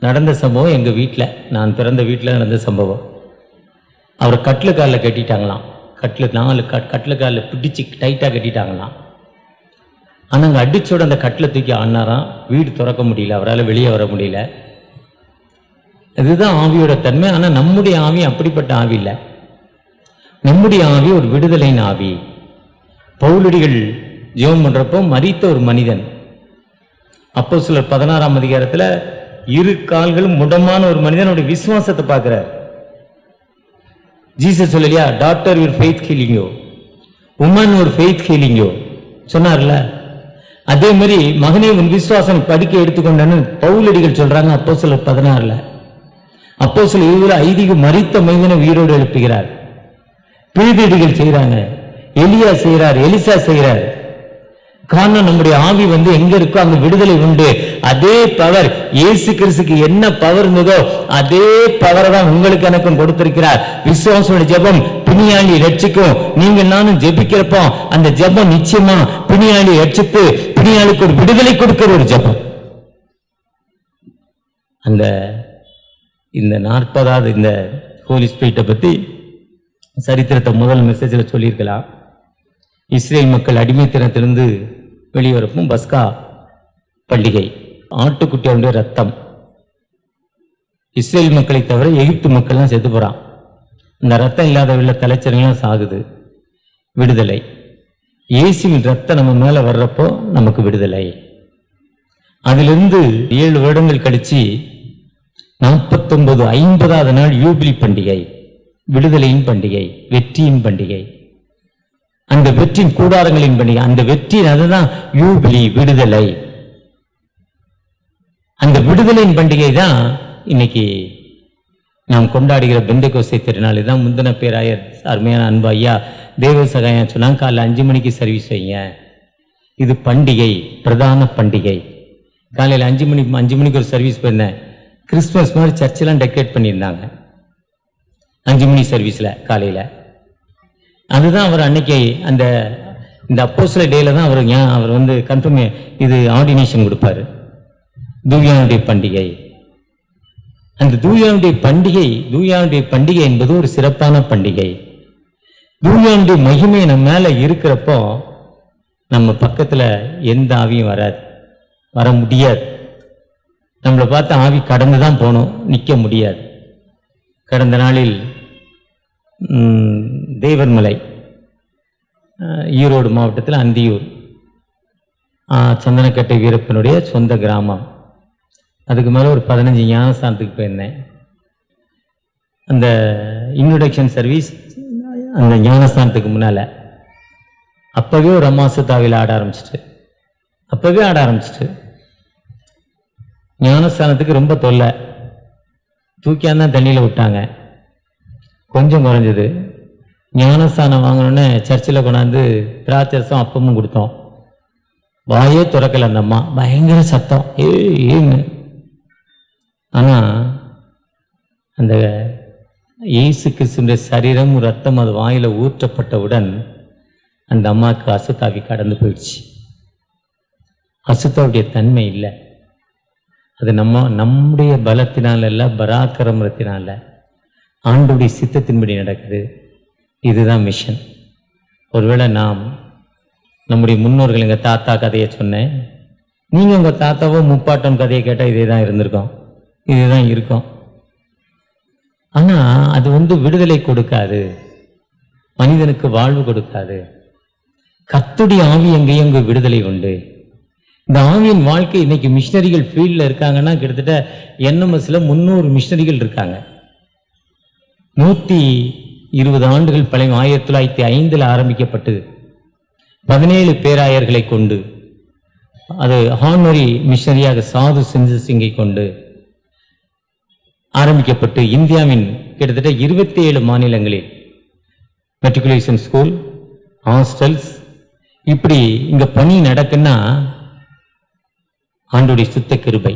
நடந்த சம்பவம் எங்கள் வீட்டில், நான் பிறந்த வீட்டில் நடந்த சம்பவம். அவரை கட்டில் காலில் கட்டிட்டாங்களாம். கட்டில் காலில் பிடிச்சி டைட்டாக கட்டிட்டாங்களாம். ஆனால் அங்கே அடிச்சோட அந்த கட்டில் தூக்கி ஆடினாராம். வீடு திறக்க முடியல, அவரால் வெளியே வர முடியல. இதுதான் ஆவியோட தன்மை. ஆனால் நம்முடைய ஆவி அப்படிப்பட்ட ஆவி இல்லை. நம்முடைய ஆவி ஒரு விடுதலையின் ஆவி. பவுலடிகள் ஜெபம் பண்றப்போ மரித்த ஒரு மனிதன், அப்போஸ்தலர் 16ஆம் அதிகாரத்தில் 2 கால்களும் முடமான ஒரு மனிதனுடைய விசுவாசத்தை பார்க்கிறார். ஜீசஸ் சொல்லலையா, daughter your faith healing you, woman ஒரு ஃபெய்த் ஹீலிங் யூ சொன்னார்ல. அதே மாதிரி மகனே உன் விசுவாசம் படிக்க எடுத்துக்கொண்டன்னு பவுலடிகள் சொல்றாங்க அப்போஸ்தலர் 16. அப்போஸ்தலர் 20 ஐதிக மரித்த மனிதனை உயிரோடு எழுப்புகிறார். பீதியடிகள் செய்யறாங்க, எலியா செய்கிறார், எலிசா செய்கிறார். காரணம், நம்முடைய ஆவி எங்க இருக்கோ அங்க விடுதலை உண்டு. அதே பவர் இயேசு கிறிஸ்துக்கு என்ன பவர் இருந்ததோ அதே பவரை தான் உங்களுக்கு எனக்கும் கொடுத்திருக்கிறார். விசுவாசோட ஜெபம் பிணியாளி ரட்சிக்கும். நீங்க நானும் ஜெபிக்கிறப்போ அந்த ஜெபம் நிச்சயமா பிணியாளி ரட்சித்து பிணியாளிக்கு ஒரு விடுதலை கொடுக்கிற ஒரு ஜெபம். இந்த 40வது இந்த ஹோலி ஸ்பிரிட்டை பத்தி சரித்திரத்தை முதல் மெசேஜில் சொல்லியிருக்கலாம். இஸ்ரேல் மக்கள் அடிமைத்தனத்திலிருந்து வெளிவரப்பும் பஸ்கா பண்டிகை, ஆட்டுக்குட்டியோட ரத்தம். இஸ்ரேல் மக்களை தவிர எகிப்து மக்கள்லாம் செத்து போறான். இந்த ரத்தம் இல்லாத உள்ள தலைச்சர்கள்லாம் சாகுது. விடுதலை இயேசுவின் ரத்தம் நம்ம மேல வர்றப்போ நமக்கு விடுதலை. அதிலிருந்து 7 வருடங்கள் கழிச்சு 49 50வது நாள் யூபிலி பண்டிகை, விடுதலையின் பண்டிகை, வெற்றியின் பண்டிகை, அந்த வெற்றியின் கூடாரங்களின் பண்டிகை. அந்த வெற்றி அதுதான் யூபிலி, விடுதலை. அந்த விடுதலையின் பண்டிகை தான் இன்னைக்கு நாம் கொண்டாடுகிற பெந்தெகோஸ்தே திருநாள். இதுதான் முந்தின பேராயர் அருமையான அன்பு ஐயா தேவ சகாயம் சொன்னாங்க, காலைல 5 மணிக்கு சர்வீஸ் வைங்க. இது பண்டிகை, பிரதான பண்டிகை. காலையில் 5 மணிக்கு ஒரு சர்வீஸ் போயிருந்தேன். கிறிஸ்துமஸ் மாதிரி சர்ச்செல்லாம் டெக்கரேட் பண்ணியிருந்தாங்க 5 மணி சர்வீஸில் காலையில். அதுதான் அவர் அன்னைக்கு இந்த அப்போஸ்தலர் டேல தான் அவர் கன்ஃபார்ம் இது ஆர்டினேஷன் கொடுப்பாரு. தூயானுடைய பண்டிகை. அந்த தூயானுடைய பண்டிகை என்பது ஒரு சிறப்பான பண்டிகை. தூயானுடைய மகிமை நம்ம மேல இருக்கிறப்போ நம்ம பக்கத்துல எந்த ஆவியும் வர முடியாது. நம்மளை பார்த்து ஆவி கடந்துதான் போகணும், நிற்க முடியாது. கடந்த நாளில் தேவர்மலை, ஈரோடு மாவட்டத்தில் அந்தியூர், சந்தனக்கட்டை வீரப்பனுடைய சொந்த கிராமம். அதுக்கு மேலே ஒரு 15 ஞானஸ்தானத்துக்கு போயிருந்தேன். அந்த இன்ட்ரோடக்ஷன் சர்வீஸ் அந்த ஞானஸ்தானத்துக்கு முன்னால் அப்போவே ஒரு அம்மாசுத்தாவில் ஆட ஆரம்பிச்சிட்டு ஞானஸ்தானத்துக்கு ரொம்ப தொல்லை. தூக்கியாந்தான் தண்ணியில் விட்டாங்க. கொஞ்சம் குறைஞ்சது. ஞானஸ்தானம் வாங்கணுன்னு சர்ச்சில் கொண்டாந்து திராட்சரசம் அப்பமும் கொடுத்தோம். வாயே துறக்கல அந்த அம்மா, பயங்கர சத்தம் ஏன்னு. ஆனால் அந்த இயேசு கிறிஸ்துவின் சரீரம் ரத்தம் அது வாயில ஊற்றப்பட்டவுடன் அந்த அம்மாவுக்கு அசுத்தாவி கடந்து போயிடுச்சு. அசுத்தாவுடைய தன்மை இல்லை. அது நம்முடைய பலத்தினால இல்லை, பராக்கிரமத்தினால ஆண்டவருடைய சித்தத்தின்படி நடக்குது. இதுதான் மிஷன். ஒருவேளை நம்முடைய முன்னோர்கள், எங்கள் தாத்தா கதையை சொன்னேன், நீங்கள் உங்கள் தாத்தாவோ முப்பாட்டம் கதையை கேட்டால் இதே தான் இருந்திருக்கோம், இதே தான் இருக்கும். ஆனால் அது விடுதலை கொடுக்காது, மனிதனுக்கு வாழ்வு கொடுக்காது. கர்த்தருடைய ஆவி எங்கேயும் அங்கே விடுதலை உண்டு. இந்த ஆவியின் வாழ்க்கை இன்னைக்கு மிஷினரிகள் ஃபீல்டில் இருக்காங்கன்னா கிட்டத்தட்ட NMSல 300 மிஷினரிகள் இருக்காங்க. 120 ஆண்டுகள் பழைய 1905 ஆரம்பிக்கப்பட்டு 17 பேராயர்களை கொண்டு, அது ஹானரி மிஷனரியாக சாது சிங்கை கொண்டு ஆரம்பிக்கப்பட்டு இந்தியாவின் கிட்டத்தட்ட 27 மாநிலங்களில் மெட்ரிகுலேஷன் ஸ்கூல், ஹாஸ்டல்ஸ், இப்படி இங்க பணி நடக்குன்னா ஆண்டுடைய சுத்த கிருபை.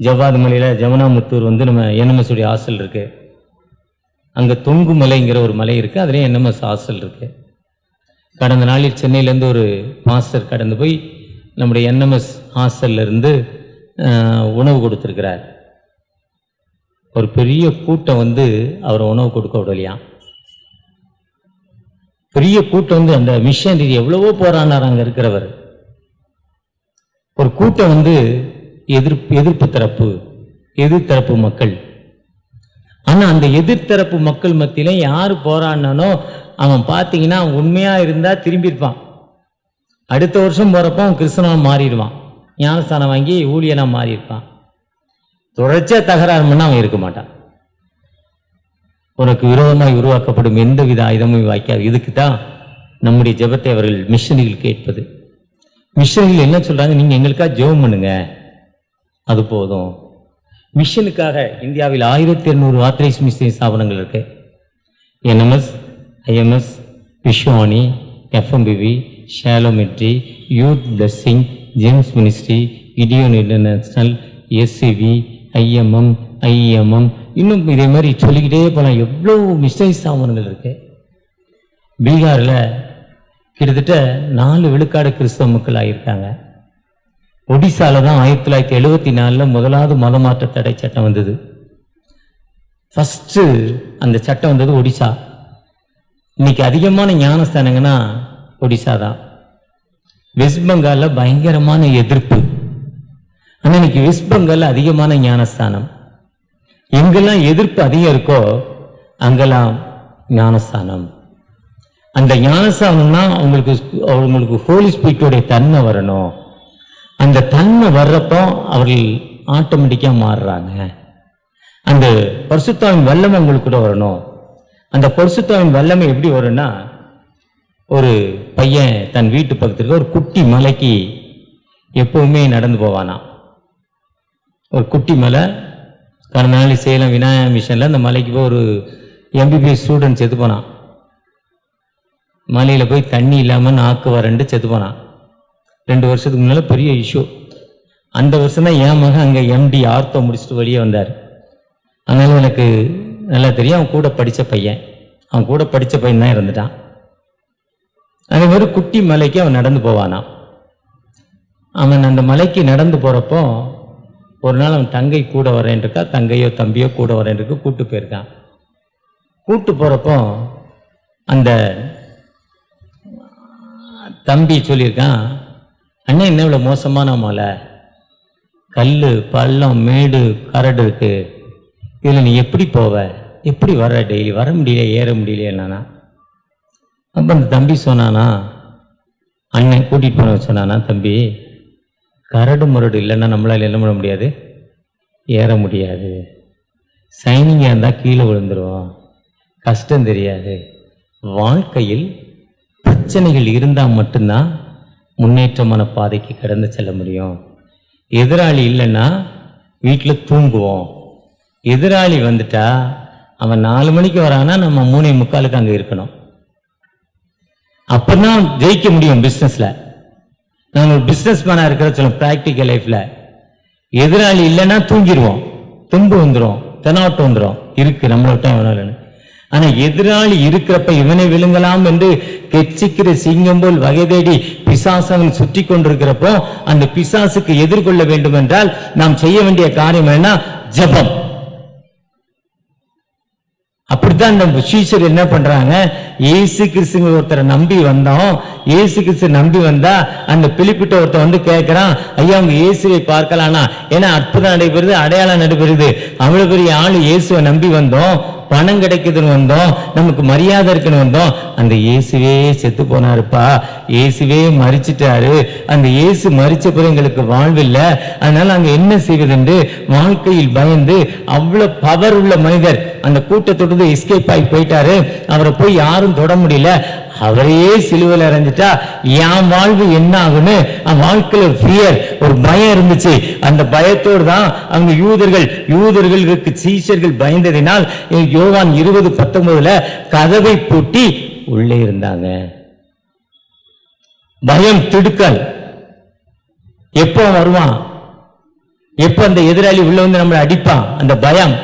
ஜவ்வாது மலையில ஜமுனாமுத்தூர் வந்து நம்ம NMS உடைய ஹாஸ்டல் இருக்கு. அங்க தொங்கு மலைங்கிற ஒரு மலை இருக்கு, அதுலேயும் NMS ஹாஸ்டல் இருக்கு. கடந்த நாளில் சென்னையிலேருந்து ஒரு மாஸ்டர் கடந்து போய் நம்முடைய NMS ஹாஸ்டல்ல இருந்து உணவு கொடுத்துருக்கிறார். ஒரு பெரிய கூட்டம் வந்து அவரை உணவு கொடுக்க விடலையாம். பெரிய கூட்டம் வந்து அந்த மிஷனரி எவ்வளவோ போராடினார் அங்க இருக்கிறவர். ஒரு கூட்டம் வந்து எதிர்த்தரப்பு மக்கள். ஆனா அந்த எதிர்த்தரப்பு மக்கள் மத்தியில யாரு போராடினானோ அவன் பார்த்தீங்கன்னா உண்மையா இருந்தா திரும்பியிருப்பான். அடுத்த வருஷம் போறப்ப அவன் கிறிஸ்தவனா மாறிடுவான், ஞானஸ்தானம் வாங்கி ஊழியனா மாறியிருப்பான். தொடர்ச்சியா தகராறு பண்ண அவன் இருக்க மாட்டான். உனக்கு விரோதமாய் உருவாக்கப்படும் எந்தவித ஆயுதமும் வாய்க்காது. இதுக்கு தான் நம்முடைய ஜெபத்தை அவர்கள் மிஷனரிகள் கேட்பது. மிஷனரிகள் என்ன சொல்றாங்க, நீங்க எங்களுக்காக ஜெபம் பண்ணுங்க, அது போதும். மிஷனுக்காக இந்தியாவில் 1200 ஆத்தரைஸ் மிஷனரி ஸ்தாபனங்கள் இருக்கு. NMS, IMS, விஸ்வானி, FMBV, ஷாலோமெட்ரி, youth blessing, James ministry, Gideon international, SCV, IMM, IEMM, இன்னும் இதே மாதிரி சொல்லிக்கிட்டே போகலாம். எவ்வளோ மிஷனரி ஸ்தாபனங்கள் இருக்கு. பீகாரில் கிட்டத்தட்ட 4 விழுக்காடு கிறிஸ்தவ மக்கள் ஆகியிருக்காங்க. ஒடிசால தான் 1974 முதலாவது மதமாற்ற தடை சட்டம் வந்தது. ஃபர்ஸ்ட் அந்த சட்டம் வந்தது ஒடிசா. இன்னைக்கு அதிகமான ஞானஸ்தானங்கன்னா ஒடிசா தான். வெஸ்ட் பெங்கால்ல பயங்கரமான எதிர்ப்பு. ஆனால் இன்னைக்கு வெஸ்ட் பெங்கால்ல அதிகமான ஞானஸ்தானம். எங்கெல்லாம் எதிர்ப்பு அதிகம் இருக்கோ அங்கெல்லாம் ஞானஸ்தானம். அந்த ஞானஸ்தானம்னா அவங்களுக்கு ஹோலி ஸ்பிரிட்டோடைய தன்மை வரணும். அந்த தன்மை வர்றப்போ அவர்கள் ஆட்டோமேட்டிக்கா மாறுறாங்க. அந்த பரிசுத்தாவின் வல்லமை அவங்களுக்கு கூட வரணும். அந்த பரிசுத்தாவின் வல்லமை எப்படி வரும்னா, ஒரு பையன் தன் வீட்டு பக்கத்துல ஒரு குட்டி மலைக்கு எப்பவுமே நடந்து போவானா. ஒரு குட்டி மலை, கடந்த நாள் சேலம் விநாயகா மிஷன்ல அந்த மலைக்கு போய் ஒரு MBBS ஸ்டூடெண்ட் செத்து போனான். மலையில போய் தண்ணி இல்லாம நாக்கு வறண்டு செத்து போனான். 2 வருஷத்துக்கு முன்னால பெரிய இஷ்யூ. அந்த வருஷம் தான் என் மகன் அங்கே MD ஆர்த்தோ முடிச்சுட்டு வெளியே வந்தார். அதனால எனக்கு நல்லா தெரியும். அவன் கூட படித்த பையன் தான் இருந்துட்டான். அதே மாதிரி குட்டி மலைக்கு அவன் நடந்து போவானான். அவன் அந்த மலைக்கு நடந்து போகிறப்போ ஒரு நாள் அவன் தங்கை கூட வரேன் இருக்கா, தங்கையோ தம்பியோ கூட வரேன் இருக்கு, கூட்டு போயிருக்கான். கூட்டு போகிறப்போ அந்த தம்பி சொல்லியிருக்கான், அண்ணன் என்ன இவ்வளோ மோசமான மலை, கல் பள்ளம் மேடு கரடு இருக்கு, இதில் நீ எப்படி போவ, எப்படி வர, டெய்லி வர முடியல, ஏற முடியலன்னா. அப்போ அந்த தம்பி சொன்னானா, அண்ணன் கூட்டிகிட்டு போன சொன்னானா, தம்பி கரடு முரடு இல்லைன்னா நம்மளால் என்ன பண்ண முடியாது, ஏற முடியாது. சைனிங்காக இருந்தால் கீழே விழுந்துருவோம், கஷ்டம் தெரியாது. வாழ்க்கையில் பிரச்சனைகள் இருந்தால் மட்டும்தான் முன்னேற்றமான பாதைக்கு கடந்து செல்ல முடியும். எதிராளி இல்லைன்னா வீட்டில் தூங்குவோம். எதிராளி வந்துட்டா அவன் 4 மணிக்கு வரானா நம்ம 3:45 அங்கே இருக்கணும். அப்பதான் ஜெயிக்க முடியும் பிஸ்னஸ்ல. நான் ஒரு பிஸ்னஸ் மேனா இருக்கிற சொல்ல பிராக்டிக்கல் லைஃப்ல எதிராளி இல்லைன்னா தூங்கிடுவோம், துன்பு வந்துடும், தெனாவட்டம் வந்துடும், இருக்கு நம்மளை விட்டா எவனாலும். ஆனா எதிராளி இருக்கிறப்ப இவனை விழுங்கலாம் என்று கெச்சிக்கிற சிங்கம் போல் வகை தேடி பிசாசவன் சுற்றி கொண்டிருக்கிறப்போ அந்த பிசாசுக்கு எதிர்கொள்ள வேண்டும் என்றால் நாம் செய்ய வேண்டிய காரியம் என்ன, ஜெபம். அப்படித்தான் நம்ம சீஷர் என்ன பண்றாங்க, இயேசு கிறிஸ்து ஒருத்தரை நம்பி வந்தோம். இயேசு கிறிஸ்து நம்பி வந்தா அந்த பிலிப்பிட்ட ஒருத்தர் வந்து கேட்கிறான், ஐயா அவங்க இயேசுவை பார்க்கலானா, ஏன்னா அற்புதம் நடைபெறுது, அடையாளம் நடைபெறுது, அவ்வளவு பெரிய ஆளு இயேசுவை நம்பி வந்தோம், பணம் கிடைக்குதுன்னு வந்தோம், நமக்கு மரியாதை இருக்குன்னு வந்தோம், அந்த இயேசுவே செத்து போனாருப்பா, இயேசுவே மரிச்சிட்டாரு, அந்த இயேசு மரிச்ச பிறகு எங்களுக்கு வாழ்வில்லை, அதனால அங்க என்ன செய்வதென்று வாழ்க்கையில் பயந்து அவ்வளவு பவர் உள்ள மனிதர் அந்த கூட்டத்தோடு எஸ்கேப் ஆகி போயிட்டாரு. அவரை போய் யாரும் தொட முடியல, அவரையே சிலுவையில் அறைஞ்சிட்டா என் வாழ்வு என்ன ஆகுன்னு வாழ்க்கையில் ஒரு ஃபியர், ஒரு பயம் இருந்துச்சு. அந்த பயத்தோடு தான் அவங்க யூதர்களுக்கு சீஷர்கள் பயந்ததினால் யோவான் 20:19 கதவை பூட்டி உள்ளே இருந்தாங்க. பயம், திடுக்கல். எப்போ வருவான், எப்ப அந்த எதிராளி உள்ள வந்து நம்மளை அடிப்பான், அந்த பயம்.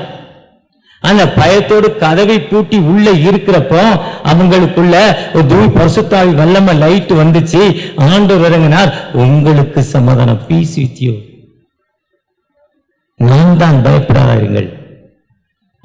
அந்த பயத்தோடு கதவை பூட்டி உள்ள இருக்கிறப்போ அவங்களுக்குள்ள ஒரு பரிசுத்தாவி வல்லம லைட் வந்துச்சு. ஆண்டவர் இறங்கினார், உங்களுக்கு சமாதானம், பீஸ் வித் யூ, நான் தான், பயப்படாதீர்கள்.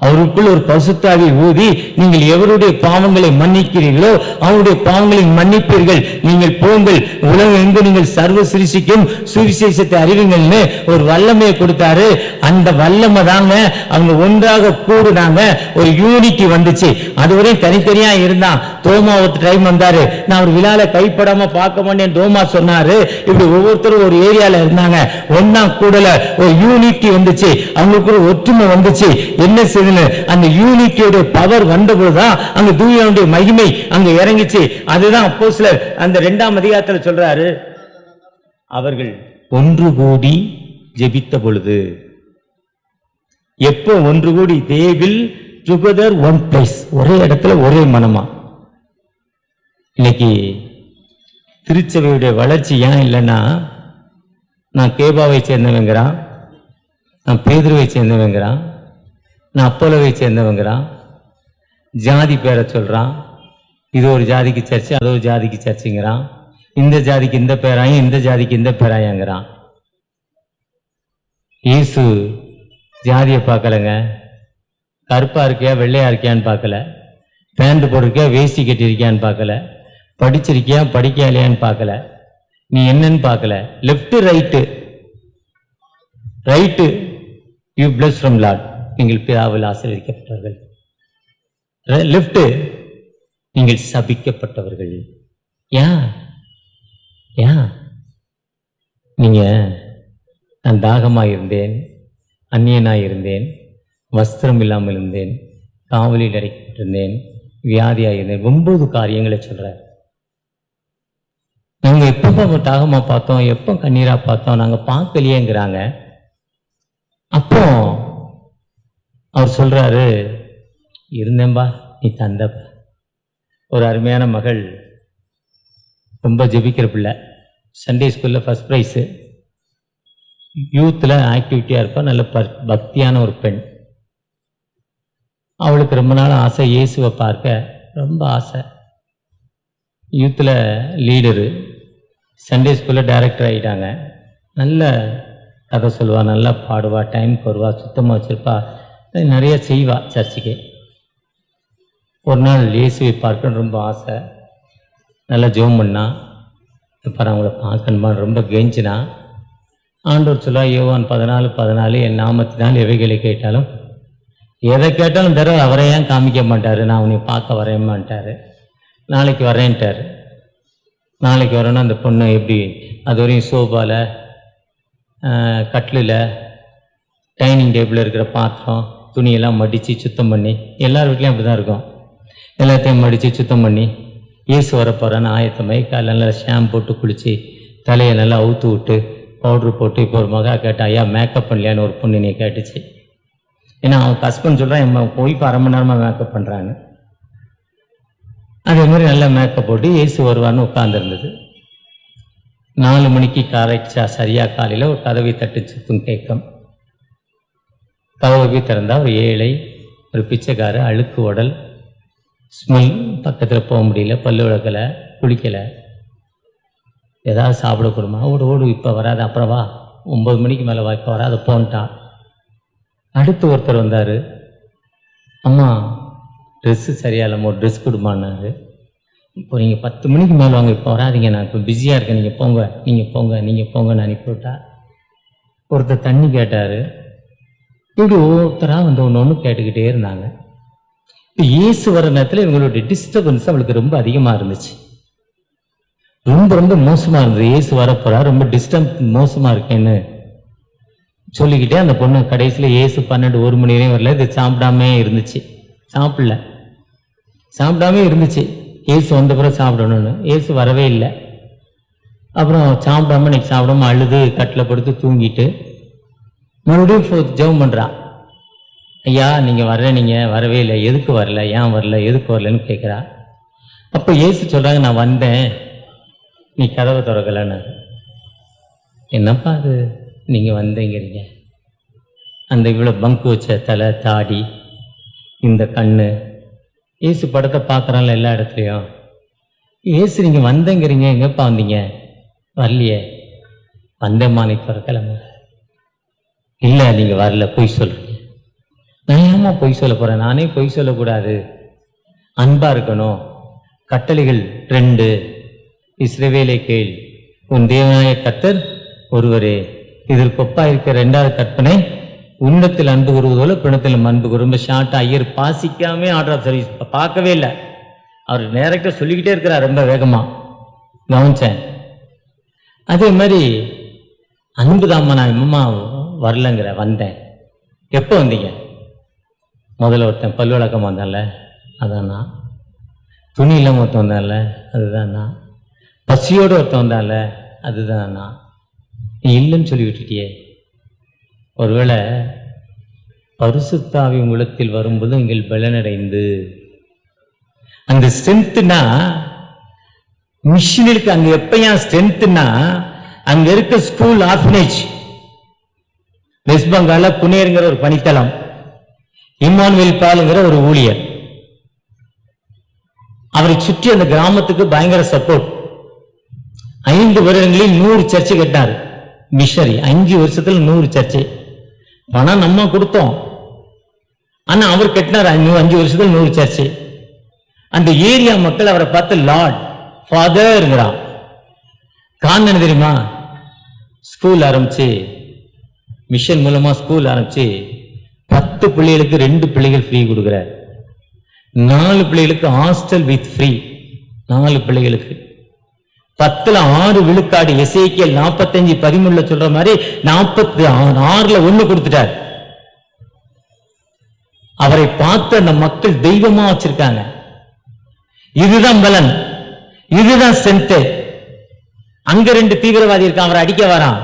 அவருக்குள் ஒரு பரிசுத்தாவி ஊதி, நீங்கள் எவருடைய பாவங்களை மன்னிக்கிறீர்களோ அவருடைய பாவங்களை மன்னிப்பீர்கள், நீங்கள் போங்கள் உலகம் எங்கு நீங்கள் சர்வ சிருஷ்டிக்கும் சுவிசேஷத்தை அறிவிங்கள்னு ஒரு வல்லமையை கொடுத்தாரு. அந்த வல்லமை தாங்க அவங்க ஒன்றாக கூடுனாங்க, ஒரு யூனிட்டி வந்துச்சு. அதுவரை தனித்தனியா இருந்தான். தோமா ஒரு டைம் வந்தாரு, நான் ஒரு விழால கைப்படாம பார்க்க மாட்டேன் தோமா சொன்னாரு. இப்படி ஒவ்வொருத்தரும் ஒரு ஏரியால இருந்தாங்க, ஒன்னா கூடல, ஒரு யூனிட்டி வந்துச்சு, அவங்களுக்கு ஒரு ஒற்றுமை வந்துச்சு. என்ன செய்ய, அந்த யூனிட்டியோட பவர் வந்தபோதுதான் அங்க தூயனுடைய மகிமை அங்க இறங்கிச்சு. அதுதான் அப்போஸ்தலர் அந்த 2ஆம் அதிகாரத்தில் சொல்றாரு, அவர்கள் ஒன்று கூடி ஜெபித்த பொழுது. எப்போ ஒன்று கூடி, they will together one place, ஒரே இடத்துல ஒரே மனமா. இன்னைக்கு திருச்சபையுடைய வளர்ச்சி ஏன் இல்லைன்னா, நான் கேபாவை சேர்ந்தவங்கிறான், நான் பேதுருவை சேர்ந்தவங்கிறான், நான் அப்போலோவை சேர்ந்தவங்கிறான், ஜாதி பேரை சொல்றான். இது ஒரு ஜாதிக்கு சர்ச்சு, அது ஒரு ஜாதிக்கு சர்ச்சுங்கிறான். இந்த ஜாதிக்கு இந்த பேராயும் இந்த ஜாதிக்கு இந்த பேராயங்கிறான். இயேசு ஜாதியை பார்க்கலங்க. கருப்பா இருக்கியா வெள்ளையா இருக்கியான்னு பார்க்கல, பேண்ட் போட்டிருக்கியா வேஷ்டி கட்டியிருக்கியான்னு பார்க்கல, படிச்சிருக்கியா படிக்கா இல்லையான்னு பார்க்கல, நீ என்னன்னு பார்க்கல. Left right, right you plus from Lord, நீங்கள் பிதாவில் ஆசீர்வதிக்கப்பட்டவர்கள். லெஃப்ட், நீங்கள் சபிக்கப்பட்டவர்கள். ஏன் நீங்க, நான் தாகமாக இருந்தேன், அந்நியனாய் இருந்தேன், வஸ்திரம் இல்லாமல் இருந்தேன், காவலில் அடைக்கப்பட்டிருந்தேன், வியாதியாக இருந்தேன், 9 காரியங்களை சொல்றார். நாங்க எப்ப தாகமா பார்த்தோம், எப்போ கண்ணீரா பார்த்தோம், நாங்க பார்க்கலையேங்கிறாங்க. அப்போ அவர் சொல்றாரு, இருந்தேன்பா நீ தந்தப்பா. ஒரு அருமையான மகள், ரொம்ப ஜெபிக்கிற பிள்ளை, சண்டே ஸ்கூல்ல ஃபர்ஸ்ட் ப்ரைஸு, யூத்தில் ஆக்டிவிட்டியாக இருப்பா, நல்ல பக்தியான ஒரு பெண். அவளுக்கு ரொம்ப நாள் ஆசை, இயேசுவை பார்க்க ரொம்ப ஆசை. யூத்தில் லீடரு, சண்டே ஸ்கூலில் டைரக்டர் ஆகிட்டாங்க. நல்ல கதை சொல்லுவா, நல்லா பாடுவா, டைமுக்கு வருவா, சுத்தமாக வச்சுருப்பா, நிறைய செய்வா சர்ச்சுக்கு. ஒரு நாள் இயேசுவை பார்க்கணும் ரொம்ப ஆசை, நல்லா ஜெபம் பண்ணா, இப்போ அவங்கள பார்க்கணுமான்னு ரொம்ப கெஞ்சினா. ஆண்டவர் சொல்லா, யோவான் 14:14, என் நாமத்தினால் எவைகளை கேட்டாலும், எதை கேட்டாலும் தர அவரை ஏன் காமிக்க மாட்டார், நான் உன்னை பார்க்க வரேன்மான்ட்டார். நாளைக்கு வரேன்ட்டார். நாளைக்கு வரேன்னா அந்த பொண்ணு எப்படி, அது வரையும் சோஃபாவில், கட்டிலில், டைனிங் டேபிளில் இருக்கிற பாத்திரம் துணியெல்லாம் மடித்து சுத்தம் பண்ணி, எல்லார் வீட்லேயும் அப்படி தான் இருக்கும், எல்லாத்தையும் மடித்து சுத்தம் பண்ணி, இயேசு வரப்போகிறான்னு ஆயத்தமாய் காலையில் நல்லா ஷாம்பு போட்டு குளித்து தலையை நல்லா அவுத்து விட்டு பவுட்ரு போட்டு. இப்போ ஒரு மகா கேட்டா, ஐயா மேக்கப் பண்ணலையான்னு ஒரு பொண்ணு நீ கேட்டுச்சு. ஏன்னா அவன் ஹஸ்பண்ட் சொல்கிறான், என் ஒய்ஃப் 1/2 மணி நேரமாக மேக்கப் பண்ணுறாங்க. அதே மாதிரி நல்லா மேக்கப் போட்டு இயேசு வருவான்னு உட்காந்துருந்தது. 4 மணிக்கு கரைச்சா சரியாக காலையில் ஒரு கதவை தட்டு சுத்தும் கேட்கும். கதவை திறந்தா ஒரு ஏழை, ஒரு பிச்சைக்கார, அழுக்கு உடல், ஸ்மெல், பக்கத்தில் போக முடியல, பல்லு விளக்கலை, குளிக்கலை, ஏதாவது சாப்பிட கொடுமா, ஓடு இப்போ வராது, அப்புறம் வா, 9 மணிக்கு மேலே வா, இப்போ வராது போன்ட்டான். அடுத்து ஒருத்தர் வந்தார், அம்மா ட்ரெஸ்ஸு சரியாயில்லம்மா, ஒரு ட்ரெஸ் கொடுமான்னாரு. இப்போ நீங்கள் 10 மணிக்கு மேலே வாங்க, இப்போ வராதிங்க, நான் இப்போ பிஸியாக இருக்கேன், நீங்கள் போங்கன்னு அனுப்பிவிட்டா. ஒருத்தர் தண்ணி கேட்டார். இப்படி ஒவ்வொருத்தராக வந்து ஒன்று கேட்டுக்கிட்டே இருந்தாங்க. இப்போ இயேசு வர நேரத்தில் இவங்களுடைய டிஸ்டர்பன்ஸ் அவளுக்கு ரொம்ப அதிகமாக இருந்துச்சு, ரொம்ப மோசமாக இருந்தது. இயேசு வரப்போறா, ரொம்ப மோசமாக இருக்கேன்னு சொல்லிக்கிட்டே அந்த பொண்ணு கடைசியில் இயேசு 12-1 மணி வரையும் வரல. இது சாப்பிடாமே இருந்துச்சு, சாப்பிடாமே இருந்துச்சு. இயேசு வந்த பிறகு சாப்பிடணும்னு, இயேசு வரவே இல்லை. அப்புறம் சாப்பிடாம இன்னைக்கு சாப்பிடாம அழுது கட்டில் படுத்து தூங்கிட்டு மறுபடியும் ஜெபம் பண்ணுறா. ஐயா நீங்கள் வரவே இல்லை, எதுக்கு வரல, ஏன் வரல, எதுக்கு வரலன்னு கேட்குறா. அப்போ இயேசு சொல்கிறாங்க, நான் வந்தேன், நீ கதவை திறக்கலன்னு. என்னப்பா அது நீங்க வந்தீங்கிறீங்க? அந்த இவ்வளோ பங்கு வச்ச தலை, தாடி, இந்த கண்ணு, ஏசு படத்தை பார்க்குறான்ல எல்லா இடத்துலையும். ஏசு நீங்க வந்தேங்கிறீங்க, எங்கப்பா வந்தீங்க? வரலையே. வந்தேம்மா, நீ திறக்கலம்மா. இல்லை நீங்க வரல, பொய் சொல்றீங்க. நான் ஏமா பொய் சொல்ல போறேன்? நானே பொய் சொல்லக்கூடாது, அன்பா இருக்கணும். கட்டளைகள் 2. இஸ்ரவேலே கேள், உன் தேவனாய கர்த்தர் ஒருவரே. இதற்கு ஒப்பா இருக்கிற 2வது கற்பனை, உன்னத்தில் அன்பு கூறுவதோல பிணத்திலும் அன்பு கூறும். ரொம்ப ஷார்ட்டா ஐயர் பாசிக்காமே ஆர்டர் ஆஃப் சர்வீஸ் பார்க்கவே இல்லை. அவர் டைரக்டா சொல்லிக்கிட்டே இருக்கிறார் ரொம்ப வேகமா, கவனிச்சேன். அதே மாதிரி அன்புதாம்மா, நான் அம்மா வரலங்கிற, வந்தேன். எப்போ வந்தீங்க? முதல்ல ஒருத்தன் பல் விளக்கம் வந்தான்ல, அதானா? துணி இல்லாமல் ஒருத்தன் வந்தான்ல, அதுதானா? பசியோடு ஒருத்தன் வந்தான்ல, அதுதானா? நீ இல்லைன்னு சொல்லி விட்டுட்டியே. ஒருவேளை பரிசுத்தாவி உலகத்தில் வரும்போது எங்கள் பலனடைந்து, அந்த ஸ்ட்ரென்த்னா மிஷினருக்கு அங்க எப்பயா ஸ்ட்ரென்த்னா, அங்க இருக்க ஸ்கூல் ஆர்ஃபனேஜ், வெஸ்ட் பெங்கால புனேருங்கிற ஒரு பணித்தளம், இம்மானுவேல் பாலுங்கிற ஒரு ஊழியர், அவரை சுற்றி அந்த கிராமத்துக்கு பயங்கர சப்போர்ட். 5 வருடங்களில் 100 சர்ச்சை கட்டினார் மிஷனரி. 5 வருஷத்துல 100 சர்ச்சை. பணம் நம்ம கொடுத்தோம், ஆனா அவர் கட்டினார் 5 வருஷத்துல 100 சர்ச்சை. அந்த ஏரியா மக்கள் அவரை பார்த்து லார்ட் ஃபாதர்ங்கிறான். காரணம் தெரியுமா? ஸ்கூல் ஆரம்பிச்சு, மிஷன் மூலமா ஸ்கூல் ஆரம்பிச்சு 10 பிள்ளைகளுக்கு 2 பிள்ளைகள் ஃப்ரீ கொடுக்கிறார். 4 பிள்ளைகளுக்கு ஹாஸ்டல் வித் ஃப்ரீ. 4 பிள்ளைகளுக்கு 10ல் 6 விழுக்காடு. எசேக்கியேல் 45:13 சொல்ற மாதிரி 46ல் 1 கொடுத்துட்டார். அவரை பார்த்து அந்த மக்கள் தெய்வமா வச்சிருக்காங்க. இதுதான் பலன், இதுதான் ஸ்ட்ரென்த். அங்க 2 தீவிரவாதி இருக்கான், அவரை அடிக்க வரான்.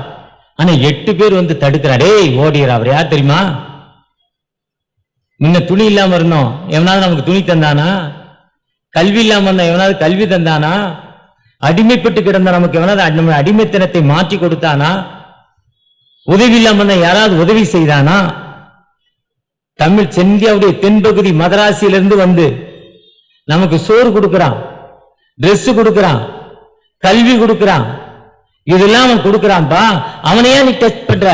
ஆனா 8 பேர் வந்து தடுக்கிறார். டேய் ஓடிடுற. அவர் யார் தெரியுமா? முன்ன துணி இல்லாம இருந்தோம், எவனாவது நமக்கு துணி தந்தானா? கல்வி இல்லாம இருந்தோம், எவனாவது கல்வி தந்தானா? அடிமைப்பட்டு கிடந்த நமக்கு எவனாவது நம்ம அடிமைத்தனத்தை மாற்றி கொடுத்தானா? உதவி இல்லாம இருந்த யாராவது உதவி செய்தானா? தமிழ் இந்தியாவுடைய தென்பகுதி மதராசியிலிருந்து வந்து நமக்கு சோறு கொடுக்கிறான், டிரெஸ் கொடுக்கிறான், கல்வி கொடுக்கிறான். இதெல்லாம் அவன் கொடுக்கிறான்பா. அவனையா நீ டெஸ்ட் பண்ற?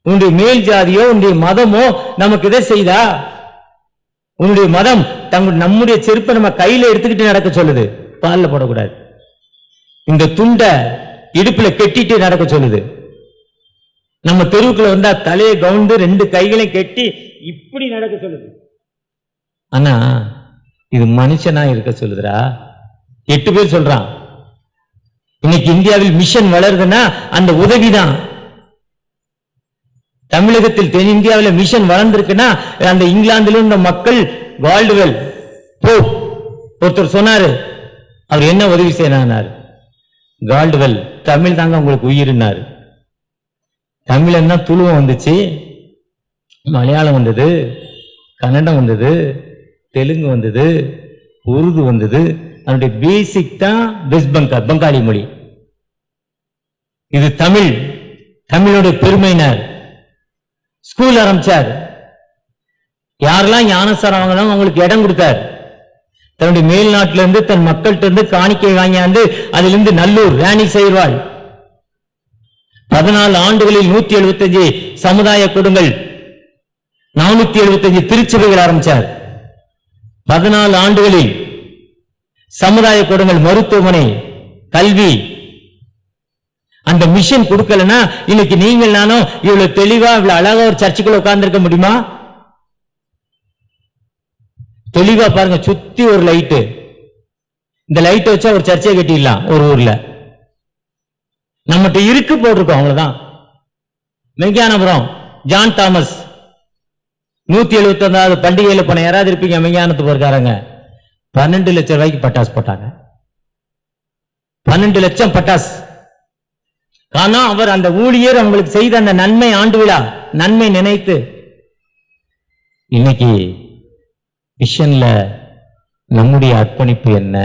உன்னுடைய மேல் ஜாதியோ உன்னுடைய மதமோ நமக்கு இதை செய்தா? உன்னுடைய மதம் நம்முடைய செருப்பை நம்ம கையில எடுத்துக்கிட்டு நடக்க சொல்லுது, பால்ல போடக்கூடாது. இந்த துண்டை இடுப்புல கெட்டிட்டு நடக்க சொல்லுது. நம்ம தெருவுக்குள்ள வந்தா தலையை கவுண்டு 2 கைகளையும் கெட்டி இப்படி நடக்க சொல்லுது. ஆனா இது மனுஷனா இருக்க சொல்லுதுரா. 8 பேர் சொல்றான். இன்னைக்கு இந்தியாவில் மிஷன் வளருதுன்னா அந்த உதவிதான். தமிழகத்தில் தென்னிந்தியாவில் மிஷன் வளர்ந்திருக்குன்னா அந்த இங்கிலாந்துல இருந்த மக்கள் வால்டுவெல் போப் ஒருத்தர் சொன்னாரு, அவர் என்ன உதவி செய்யறாரு? கால்டுவெல், தமிழ் தாங்க உங்களுக்கு உயிர்னாரு. தமிழ் தான் துளுவம் வந்துச்சு, மலையாளம் வந்தது, கன்னடம் வந்தது, தெலுங்கு வந்தது, உருது வந்தது. அதனுடைய பேசிக் தான் வெஸ்ட் பெங்கால், பெங்காலி மொழி. இது தமிழ், தமிழுடைய பெருமையினர். ஸ்கூல் ஆரம்பிச்சார். யாரெல்லாம் ஞானசாரம் வாங்கினாலும் அவங்களுக்கு இடம் கொடுத்தார். தன்னுடைய மேல் நாட்டில இருந்து தன் மக்கள்கிட்ட இருந்து காணிக்கை வாங்கியாந்து அதிலிருந்து நல்லூர் ராணி செய்வாள். 14 ஆண்டுகளில் 175 சமுதாய கொடுங்கள், 475 திருச்சபைகள் ஆரம்பிச்சார். 14 ஆண்டுகளில் சமுதாய கொடுங்கள், மருத்துவமனை, கல்வி. அந்த மிஷன் கொடுக்கலன்னா இன்னைக்கு நீங்கள் நானும் இவ்வளவு தெளிவா இவ்வளவு அழகா ஒரு சர்ச்சுக்குள்ள உட்கார்ந்து இருக்க முடியுமா? தெளிவா பாருங்க, சுத்தி ஒரு லைட்டு. இந்த லைட் வச்சா ஒரு சர்ச்சை கட்டிடலாம் ஒரு ஊர்ல. நம்மகிட்ட இருக்கு போட்டிருக்கோம், அவ்வளவுதான். மெய்ஞானபுரம் ஜான் தாமஸ் 179வது பண்டிகையில போன யாராவது இருப்பீங்க? மெய்ஞானத்துக்கு இருக்காரங்க. 12 லட்சம் ரூபாய்க்கு பட்டாசு போட்டாங்க. 12 லட்சம் பட்டாசு. ஆனா அவர் அந்த ஊழியர் அவங்களுக்கு செய்த அந்த நன்மை ஆண்டு விழா, நன்மை நினைத்து இன்னைக்கு மிஷன்ல நம்முடைய அர்ப்பணிப்பு என்ன?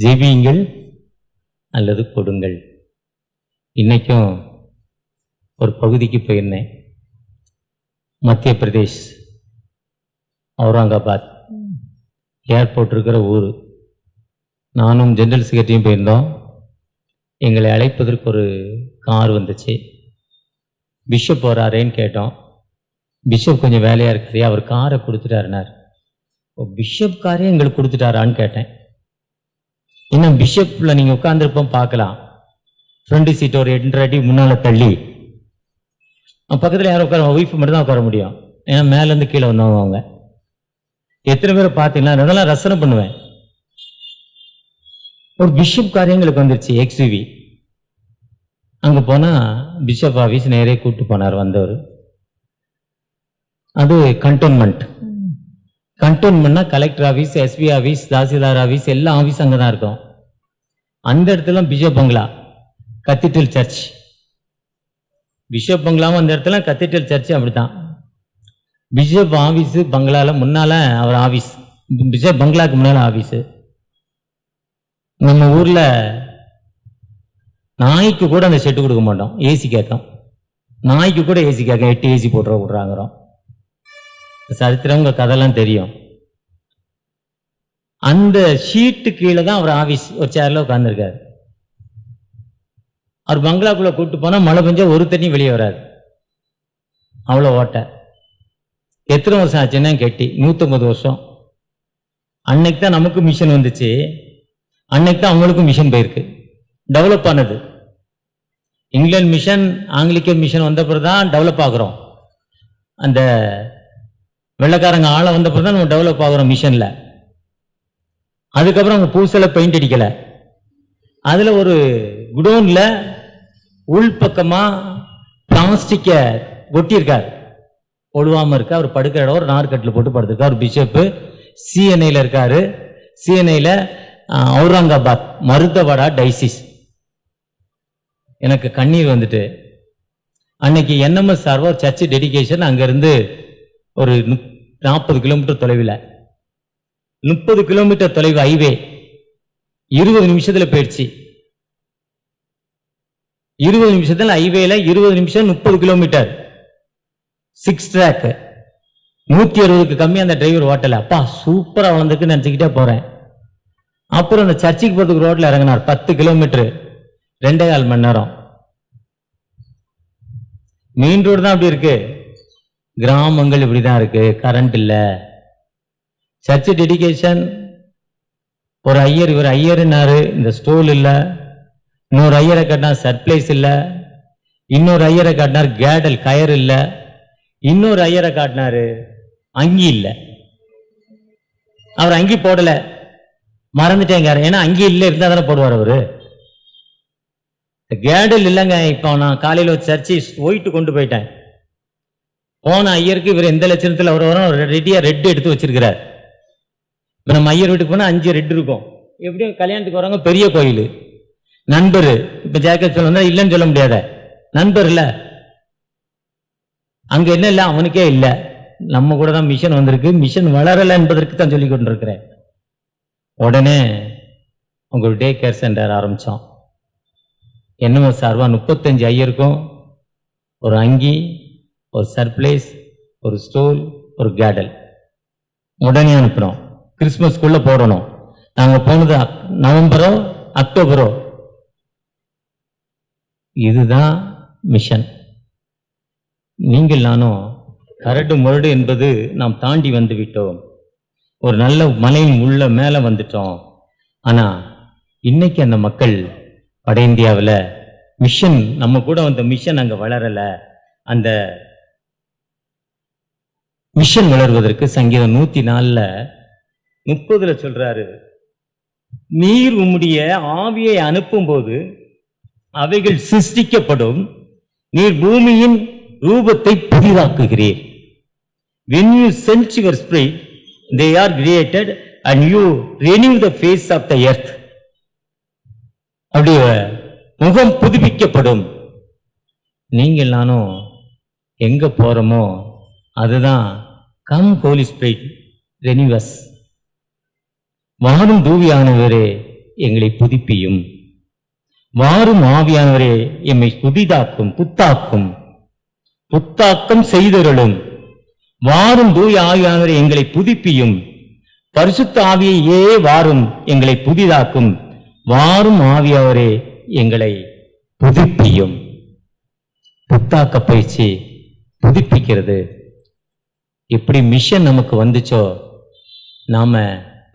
ஜெபியுங்கள் அல்லது கொடுங்கள். இன்னைக்கும் ஒரு பகுதிக்கு போயிருந்தேன், மத்திய பிரதேஷ், அவுரங்காபாத் ஏர்போர்ட் இருக்கிற ஊர். நானும் ஜெனரல் செக்ரட்டரியும் போயிருந்தோம். எங்களை அழைப்பதற்கு ஒரு கார் வந்துச்சு. பிஷப் போகிறாரேன்னு கேட்டோம். பிஷப் கொஞ்சம் வேலையாக இருக்குது, அவர் காரை கொடுத்துட்டாருனார். பிஷப் காரே எங்களுக்கு கொடுத்துட்டாரான்னு கேட்டேன். இன்னும் பிஷப்பில் நீங்கள் உட்காந்துருப்போம் பார்க்கலாம், ஃப்ரண்ட் சீட் ஒரு 2 அடி முன்னால் தள்ளி, பக்கத்தில் யாரும் உட்கார, ஒய்ஃப் மட்டும் தான் உட்கார முடியும், ஏன்னா மேலேருந்து கீழே வந்தவங்க அவங்க. எத்தனை பேரை பார்த்தீங்கன்னா அதெல்லாம் ரசனை பண்ணுவேன். ஒரு பிஷப் காரியங்களுக்கு வந்துருச்சு எக்ஸ்யூவி. அங்கே போனால் பிஷப் ஆஃபீஸ் நேரே கூப்பிட்டு போனார் வந்தவர். அது கண்டோன்மெண்ட். கண்டோன்மெண்ட்னா collector office, SP office, tahsildar office, எல்லா ஆஃபீஸ் அங்கே தான் இருக்கும். அந்த இடத்துல பிஷப் பங்களா, கத்தீட்ரல் சர்ச். பிஷப் பங்களாவும் அந்த இடத்துல கத்தீட்ரல் சர்ச் அப்படித்தான். பிஷப் ஆஃபீஸு பங்களாவில் முன்னால் அவர் ஆஃபீஸ், பிஷப் பங்களாவுக்கு முன்னால் ஆஃபீஸு. நம்ம ஊரில் நாய்க்கு கூட அந்த செட்டு கொடுக்க மாட்டோம், ஏசி கேட்கும். நாய்க்கு கூட ஏசி கேட்கும், 8 ஏசி போட்டுற விட்றாங்கிறோம். சரித்திரம் உங்கள் கதையெல்லாம் தெரியும். அந்த ஷீட்டு கீழே தான் அவர் ஆஃபீஸ், ஒரு சேர்ல உட்காந்துருக்காரு. அவர் பங்களாக்குள்ளே கூப்பிட்டு போனால் மழை பெஞ்சா ஒரு தண்ணி வெளியே வராது, அவ்வளோ ஓட்டை. எத்தனை வருஷம் ஆச்சுன்னா கெட்டி 150 வருஷம். அன்னைக்கு தான் நமக்கு மிஷன் வந்துச்சு, அன்னைக்கு தான் அவங்களுக்கும் மிஷன் போயிருக்கு, டெவலப் ஆனது. இங்கிலாந்து மிஷன், ஆங்கிலிக்கன் மிஷன் வந்த பிறகு தான் டெவலப் ஆகுறோம். அந்த வெள்ளைக்காரங்க ஆளை வந்த பிறகு தான் நம்ம டெவலப் ஆகுறோம் மிஷனில். அதுக்கப்புறம் அவங்க பூசலை பெயிண்ட் அடிக்கலை. அதில் ஒரு குடோனில் உள்பக்கமாக பிளாஸ்டிக்கை ஒட்டியிருக்கார், ஒழுவாமல் இருக்க. அவர் படுக்கிற இடம் ஒரு நார்கட்டில் போட்டு படுத்திருக்கார். ஒரு பிஷப்பு சிஎன்ஐயில் இருக்காரு. சிஎன்ஐயில் அவுரங்காபாத் மருதவாடா டைசிஸ். எனக்கு கண்ணீர் வந்துட்டு, அன்னைக்கு என்எம்எஸ் சார்பாக ஒரு சர்ச் டெடிகேஷன். அங்கேருந்து ஒரு 40 கிலோமீட்டர் தொலைவில், 30 கிலோமீட்டர் தொலைவு ஹைவே 20 நிமிஷத்தில் போயிடுச்சு. 20 நிமிஷத்தில் ஹைவேல 20 நிமிஷம் 30 கிலோமீட்டர் 6 ட்ராக். 160க்கு கம்மி அந்த டிரைவர் ஓட்டல. அப்பா சூப்பராக வளர்ந்துருக்குன்னு நினச்சிக்கிட்டே போகிறேன். அப்புறம் அந்த சர்ச்சுக்கு போகிறதுக்கு ரோட்டில் இறங்கினார். 10 கிலோமீட்டர் 2.25 மணி நேரம். மெயின் ரோடு தான் அப்படி இருக்கு, கிராமங்கள் இப்படி தான் இருக்கு, கரண்ட் இல்லை. Church dedication. ஒரு ஐயர், இவர் ஐயர்னாரு, இந்த ஸ்டோல் இல்லை. இன்னொரு ஐயரை காட்டினார் சர்ப்ளைஸ் இல்லை. இன்னொரு ஐயரை காட்டினார் கேடல் கயர் இல்லை. இன்னொரு ஐயரை காட்டினாரு அங்கி இல்லை. அவர் அங்கி போடல, மறந்துட்டேங்க. ஏன்னா அங்கி இல்லை, இருந்தா தானே போடுவார் அவரு. கேடல் இல்லைங்க. இப்போ நான் காலையில் ஒரு சர்ச்சை ஒயிட்டு கொண்டு போயிட்டேன். போன ஐயருக்கு இவர் எந்த லட்சணத்தில் அவர் வரும், ரெடியாக ரெட் எடுத்து வச்சிருக்கிறார். இப்போ நம்ம ஐயர் வீட்டுக்கு போனால் 5 ரெட் இருக்கும். எப்படியும் கல்யாணத்துக்கு வரவங்க, பெரிய கோயில், நண்பர். இப்போ ஜாக்கெட் சொல்ல இல்லைன்னு சொல்ல முடியாத நண்பர் இல்லை. அங்கே என்ன இல்லை, அவனுக்கே இல்லை. நம்ம கூட தான் மிஷன் வந்திருக்கு, மிஷன் வளரலை என்பதற்கு தான் சொல்லி கொண்டிருக்கிறேன். உடனே உங்கள் டே கேர் சென்டர் ஆரம்பித்தோம். என்னமோ சார்பா 35 ஐயருக்கும் ஒரு அங்கி, ஒரு சர்ப்ளைஸ், ஒரு ஸ்டோல், ஒரு கேடல் உடனே அனுப்பினோம். கிறிஸ்மஸ்க்குள்ளே போடணும். நாங்கள் போனது நவம்பரோ அக்டோபரோ. இதுதான் மிஷன். நீங்கள் நானும் கரடு முரடு என்பது நாம் தாண்டி வந்து விட்டோம். ஒரு நல்ல மலையின் உள்ள மேலே வந்துட்டோம். ஆனால் இன்னைக்கு அந்த மக்கள் வட இந்தியாவில் மிஷன், நம்ம கூட வந்த மிஷன் அங்கே வளரலை. அந்த மிஷன் வளர்வதற்கு சங்கீதம் 104:30 சொல்றாரு, நீர் உம்முடைய ஆவியை அனுப்பும் போது அவைகள் சிருஷ்டிக்கப்படும், நீர் பூமியின் ரூபத்தை புதிதாக்குகிறீர். When you send your spirit, they are created and you renew the face of the earth. அப்படியே முகம் புதுப்பிக்கப்படும். நீங்கள் நானும் எங்க போறோமோ அதுதான் come Holy Spirit renew us. வாரும் தூவியானவரே எங்களை புதுப்பியும். வாரும் ஆவியானவரே எம்மை புதிதாக்கும், புத்தாக்கம் செய்தருளும். வாரும் தூய ஆவியானவரே எங்களை புதுப்பியும். பரிசுத்த ஆவியே வாரும் எங்களை புதிதாக்கும். வாரும் ஆவியானவரே எங்களை புதுப்பியும். புத்தாக்க பயிற்சி புதுப்பிக்கிறது. எப்படி மிஷன் நமக்கு வந்துச்சோ நாம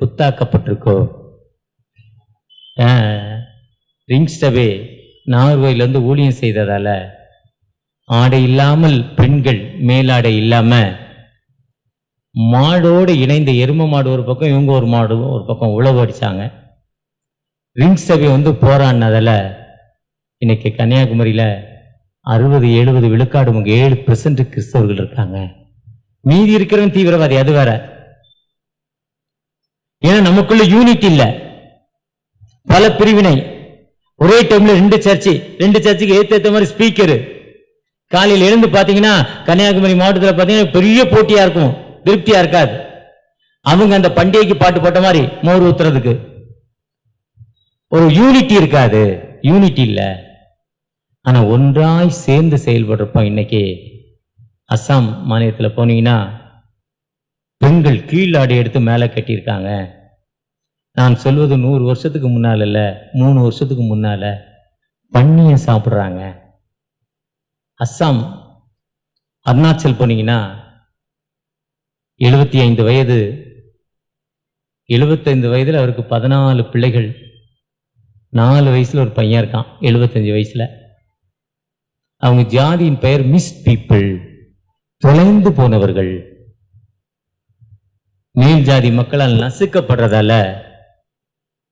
புத்தாக்கப்பட்டிருக்கோ. ரிங்ஸ்டவே நாகர்கோயிலிருந்து ஊழியம் செய்ததால ஆடை இல்லாமல் பெண்கள் மேலாடை இல்லாம மாடோடு இணைந்த எரும மாடு ஒரு பக்கம், இவங்க ஒரு மாடு ஒரு பக்கம் உழவு அடிச்சாங்க. ரிங்ஸ்டவே போராடினதால இன்னைக்கு கன்னியாகுமரியில 60-70 விழுக்காடு 7% கிறிஸ்தவர்கள் இருக்காங்க. மீதி இருக்கிறவன் தீவிரவாதி, அது வேற. ஏன்னா நமக்குள்ள யூனிட் இல்ல, பல பிரிவினை. ஒரே டைம்ல ரெண்டு சர்ச்சுக்கு ஏத்த மாதிரி ஸ்பீக்கர். காலையில் எழுந்து பாத்தீங்கன்னா கன்னியாகுமரி மாவட்டத்தில் பாத்தீங்கன்னா பெரிய போட்டியா இருக்கும், திருப்தியா இருக்காது. அவங்க அந்த பண்டிகைக்கு பாட்டு போட்ட மாதிரி மோர் ஊத்துறதுக்கு ஒரு யூனிட்டி இருக்காது, யூனிட்டி இல்ல. ஆனா ஒன்றாய் சேர்ந்து செயல்படுறப்ப இன்னைக்கு அஸ்ஸாம் மாநிலத்தில் போனீங்கன்னா பெண்கள் கீழாடை எடுத்து மேலே கட்டியிருக்காங்க. நான் சொல்வது 100 வருஷத்துக்கு முன்னால இல்ல, 3 வருஷத்துக்கு முன்னால பன்னியம் சாப்பிட்றாங்க. அஸ்ஸாம் அருணாச்சல் போனீங்கன்னா 75 வயது, 75 வயதுல அவருக்கு 14 பிள்ளைகள். 4 வயசுல ஒரு பையன் இருக்கான், 75 வயசுல. அவங்க ஜாதியின் பெயர் மிஸ் பீப்புள், தொலைந்து போனவர்கள். மேல் ஜாதி மக்களால் நசுக்கப்படுறதால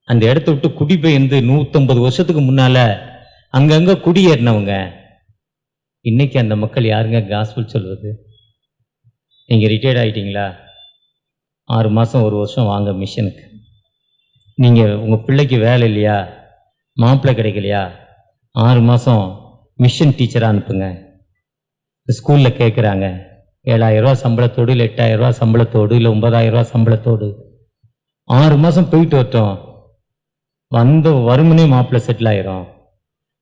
அந்த இடத்த விட்டு குடிபெயர்ந்து 150 வருஷத்துக்கு முன்னால அங்கங்க குடியேறினவங்க. இன்னைக்கு அந்த மக்கள் யாருங்க காஸ்பல் சொல்வது? நீங்க ரிட்டையர்ட் ஆயிட்டீங்களா? 6 மாசம் 1 வருஷம் வாங்க மிஷனுக்கு. நீங்க உங்க பிள்ளைக்கு வேலை இல்லையா, மாப்பிள்ளை கிடைக்கலையா, 6 மாசம் மிஷன் டீச்சரா அனுப்புங்க. ஸ்கூல்ல கேட்குறாங்க 7,000 ரூபா சம்பளத்தோடு, இல்லை 8,000 ரூபா சம்பளத்தோடு, இல்லை 9,000 ரூபா சம்பளத்தோடு 6 மாசம் போயிட்டு வரட்டும். வந்த வருமனே மாப்பிள்ளை செட்டில் ஆயிரும்.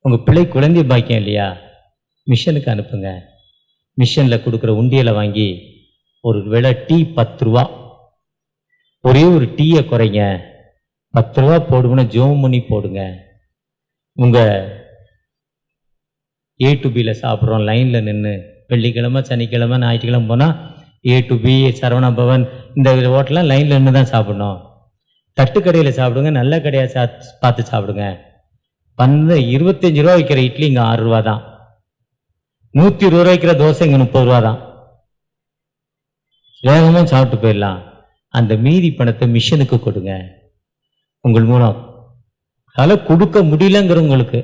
உங்க பிள்ளை குழந்தை பாக்கியம் இல்லையா, மிஷனுக்கு அனுப்புங்க. மிஷன்ல கொடுக்குற உண்டியலை வாங்கி ஒரு வேளை டீ 10 ரூபா, ஒரே ஒரு டீயை குறைங்க, 10 ரூபா போடுங்கன்னா ஜோம் பண்ணி போடுங்க. உங்க A to B சாப்பிட்றோம் லைன்ல நின்று, வெள்ளிக்கிழமை சனிக்கிழமை ஞாயிற்றுக்கிழமை போனால் A to B Saravana Pawan இந்த ஹோட்டலாம் லைன்ல நின்று தான் சாப்பிடணும். தட்டுக்கடையில் சாப்பிடுங்க, நல்ல கடையாக பார்த்து சாப்பிடுங்க. 25 ரூபா வைக்கிற இட்லி இங்கே 6 ரூபா தான், 120 ரூபா வைக்கிற தோசை இங்கே 30 ரூபா தான். வேகமாக சாப்பிட்டு போயிடலாம். அந்த மீதி பணத்தை மிஷனுக்கு கொடுங்க. உங்கள் மூலம் அதெல்லாம் கொடுக்க முடியலங்கிறவங்களுக்கு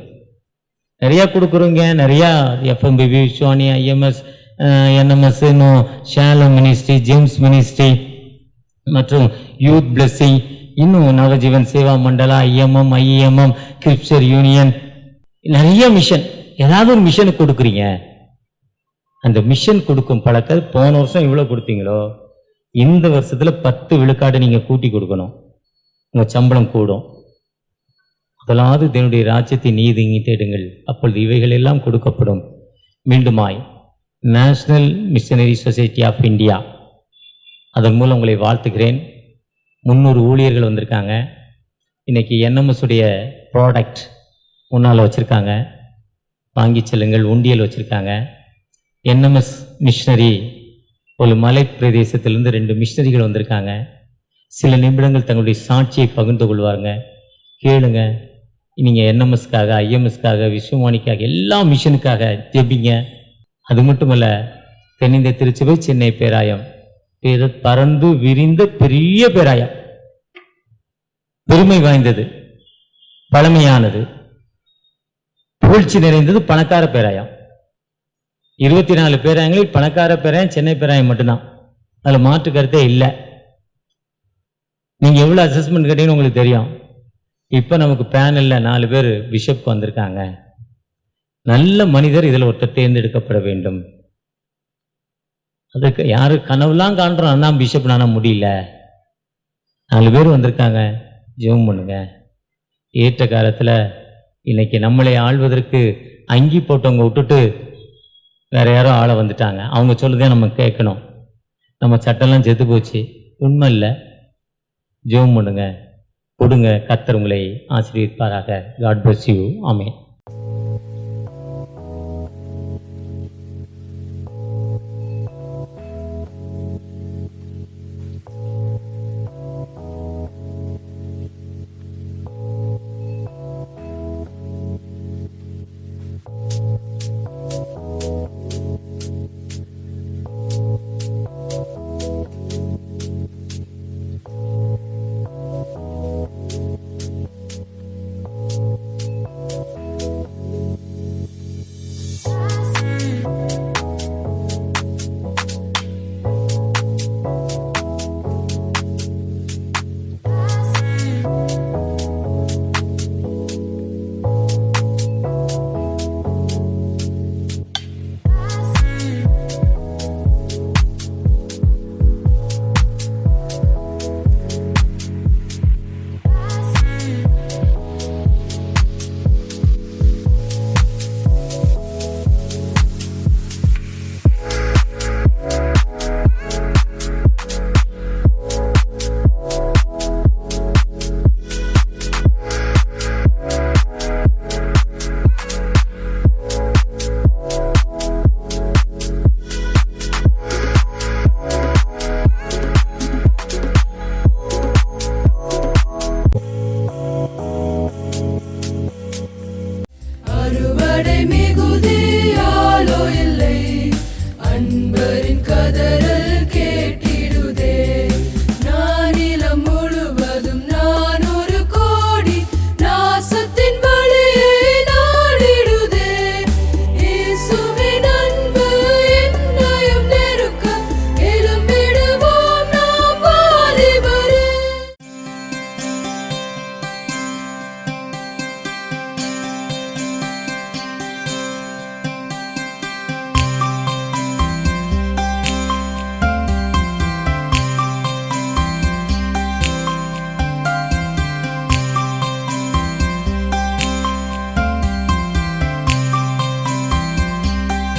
நிறையா கொடுக்குறோங்க. நிறையா FMBB, Sonia, IMS, NMS, Shalom ministry, James ministry மற்றும் யூத் பிளெஸிங், இன்னும் Navajeevan Seva Mandala, IMM, IEMM, scripture union, நிறைய மிஷன். ஏதாவது ஒரு மிஷனுக்கு கொடுக்குறீங்க. அந்த மிஷன் கொடுக்கும் பழக்க போன வருஷம் இவ்வளோ கொடுத்தீங்களோ இந்த வருஷத்துல 10 விழுக்காடு நீங்க கூட்டி கொடுக்கணும். உங்க சம்பளம் கூடும். முதலாவது தேவனுடைய ராஜ்யத்தை நீதி தேடுங்கள், அப்பொழுது இவைகள் எல்லாம் கொடுக்கப்படும். மீண்டுமாய் National Missionary Society of India, அதன் மூலம் உங்களை வாழ்த்துகிறேன். 300 ஊழியர்கள் வந்திருக்காங்க. இன்னைக்கு NMS உடைய ப்ராடக்ட் முன்னால் வச்சுருக்காங்க, வாங்கி செல்லுங்கள். உண்டியல் வச்சுருக்காங்க. NMS மிஷனரி ஒரு மலை பிரதேசத்திலிருந்து 2 மிஷனரிகள் வந்திருக்காங்க. சில நிமிடங்கள் தங்களுடைய சாட்சியை பகிர்ந்து கொள்வாங்க. கேளுங்க. நீங்கள் NMSக்காக, IMSக்காக, விஸ்வவாணிக்காக, எல்லா மிஷனுக்காக ஜெபிங்க. அது மட்டுமல்ல, தென்னிந்திய திருச்சபை சென்னை பேராயம் பறந்து விரிந்த பெரிய பேராயம், பெருமை வாய்ந்தது, பழமையானது, புகழ்ச்சி நிறைந்தது, பணக்கார பேராயம். 24 பேராயங்களில் பணக்கார பேராயம் சென்னை பேராயம் மட்டும்தான். அதில் மாற்று கருத்தே இல்லை. நீங்கள் எவ்வளோ அசஸ்மெண்ட் கேட்டீங்கன்னு உங்களுக்கு தெரியும். இப்போ நமக்கு பேனலில் 4 பேர் பிஷப்க்கு வந்திருக்காங்க. நல்ல மனிதர் இதில் ஒருத்தர் தேர்ந்தெடுக்கப்பட வேண்டும். அதுக்கு யாரு கனவுலாம் காண்றோம், அதான் பிஷப் நானா முடியல. 4 பேர் வந்திருக்காங்க. ஜெபம் பண்ணுங்க. ஏற்ற காலத்தில் இன்னைக்கு நம்மளை ஆள்வதற்கு அங்கி போட்டவங்க விட்டுட்டு வேற யாரோ ஆள வந்துட்டாங்க. அவங்க சொல்லுதே நம்ம கேட்கணும். நம்ம சட்டம்லாம் செத்து போச்சு. உண்மை இல்லை. ஜெபம் பண்ணுங்க, கொடுங்க, கர்த்தர் உங்களை ஆசீர்வதிப்பாராக. God bless you. ஆமென்.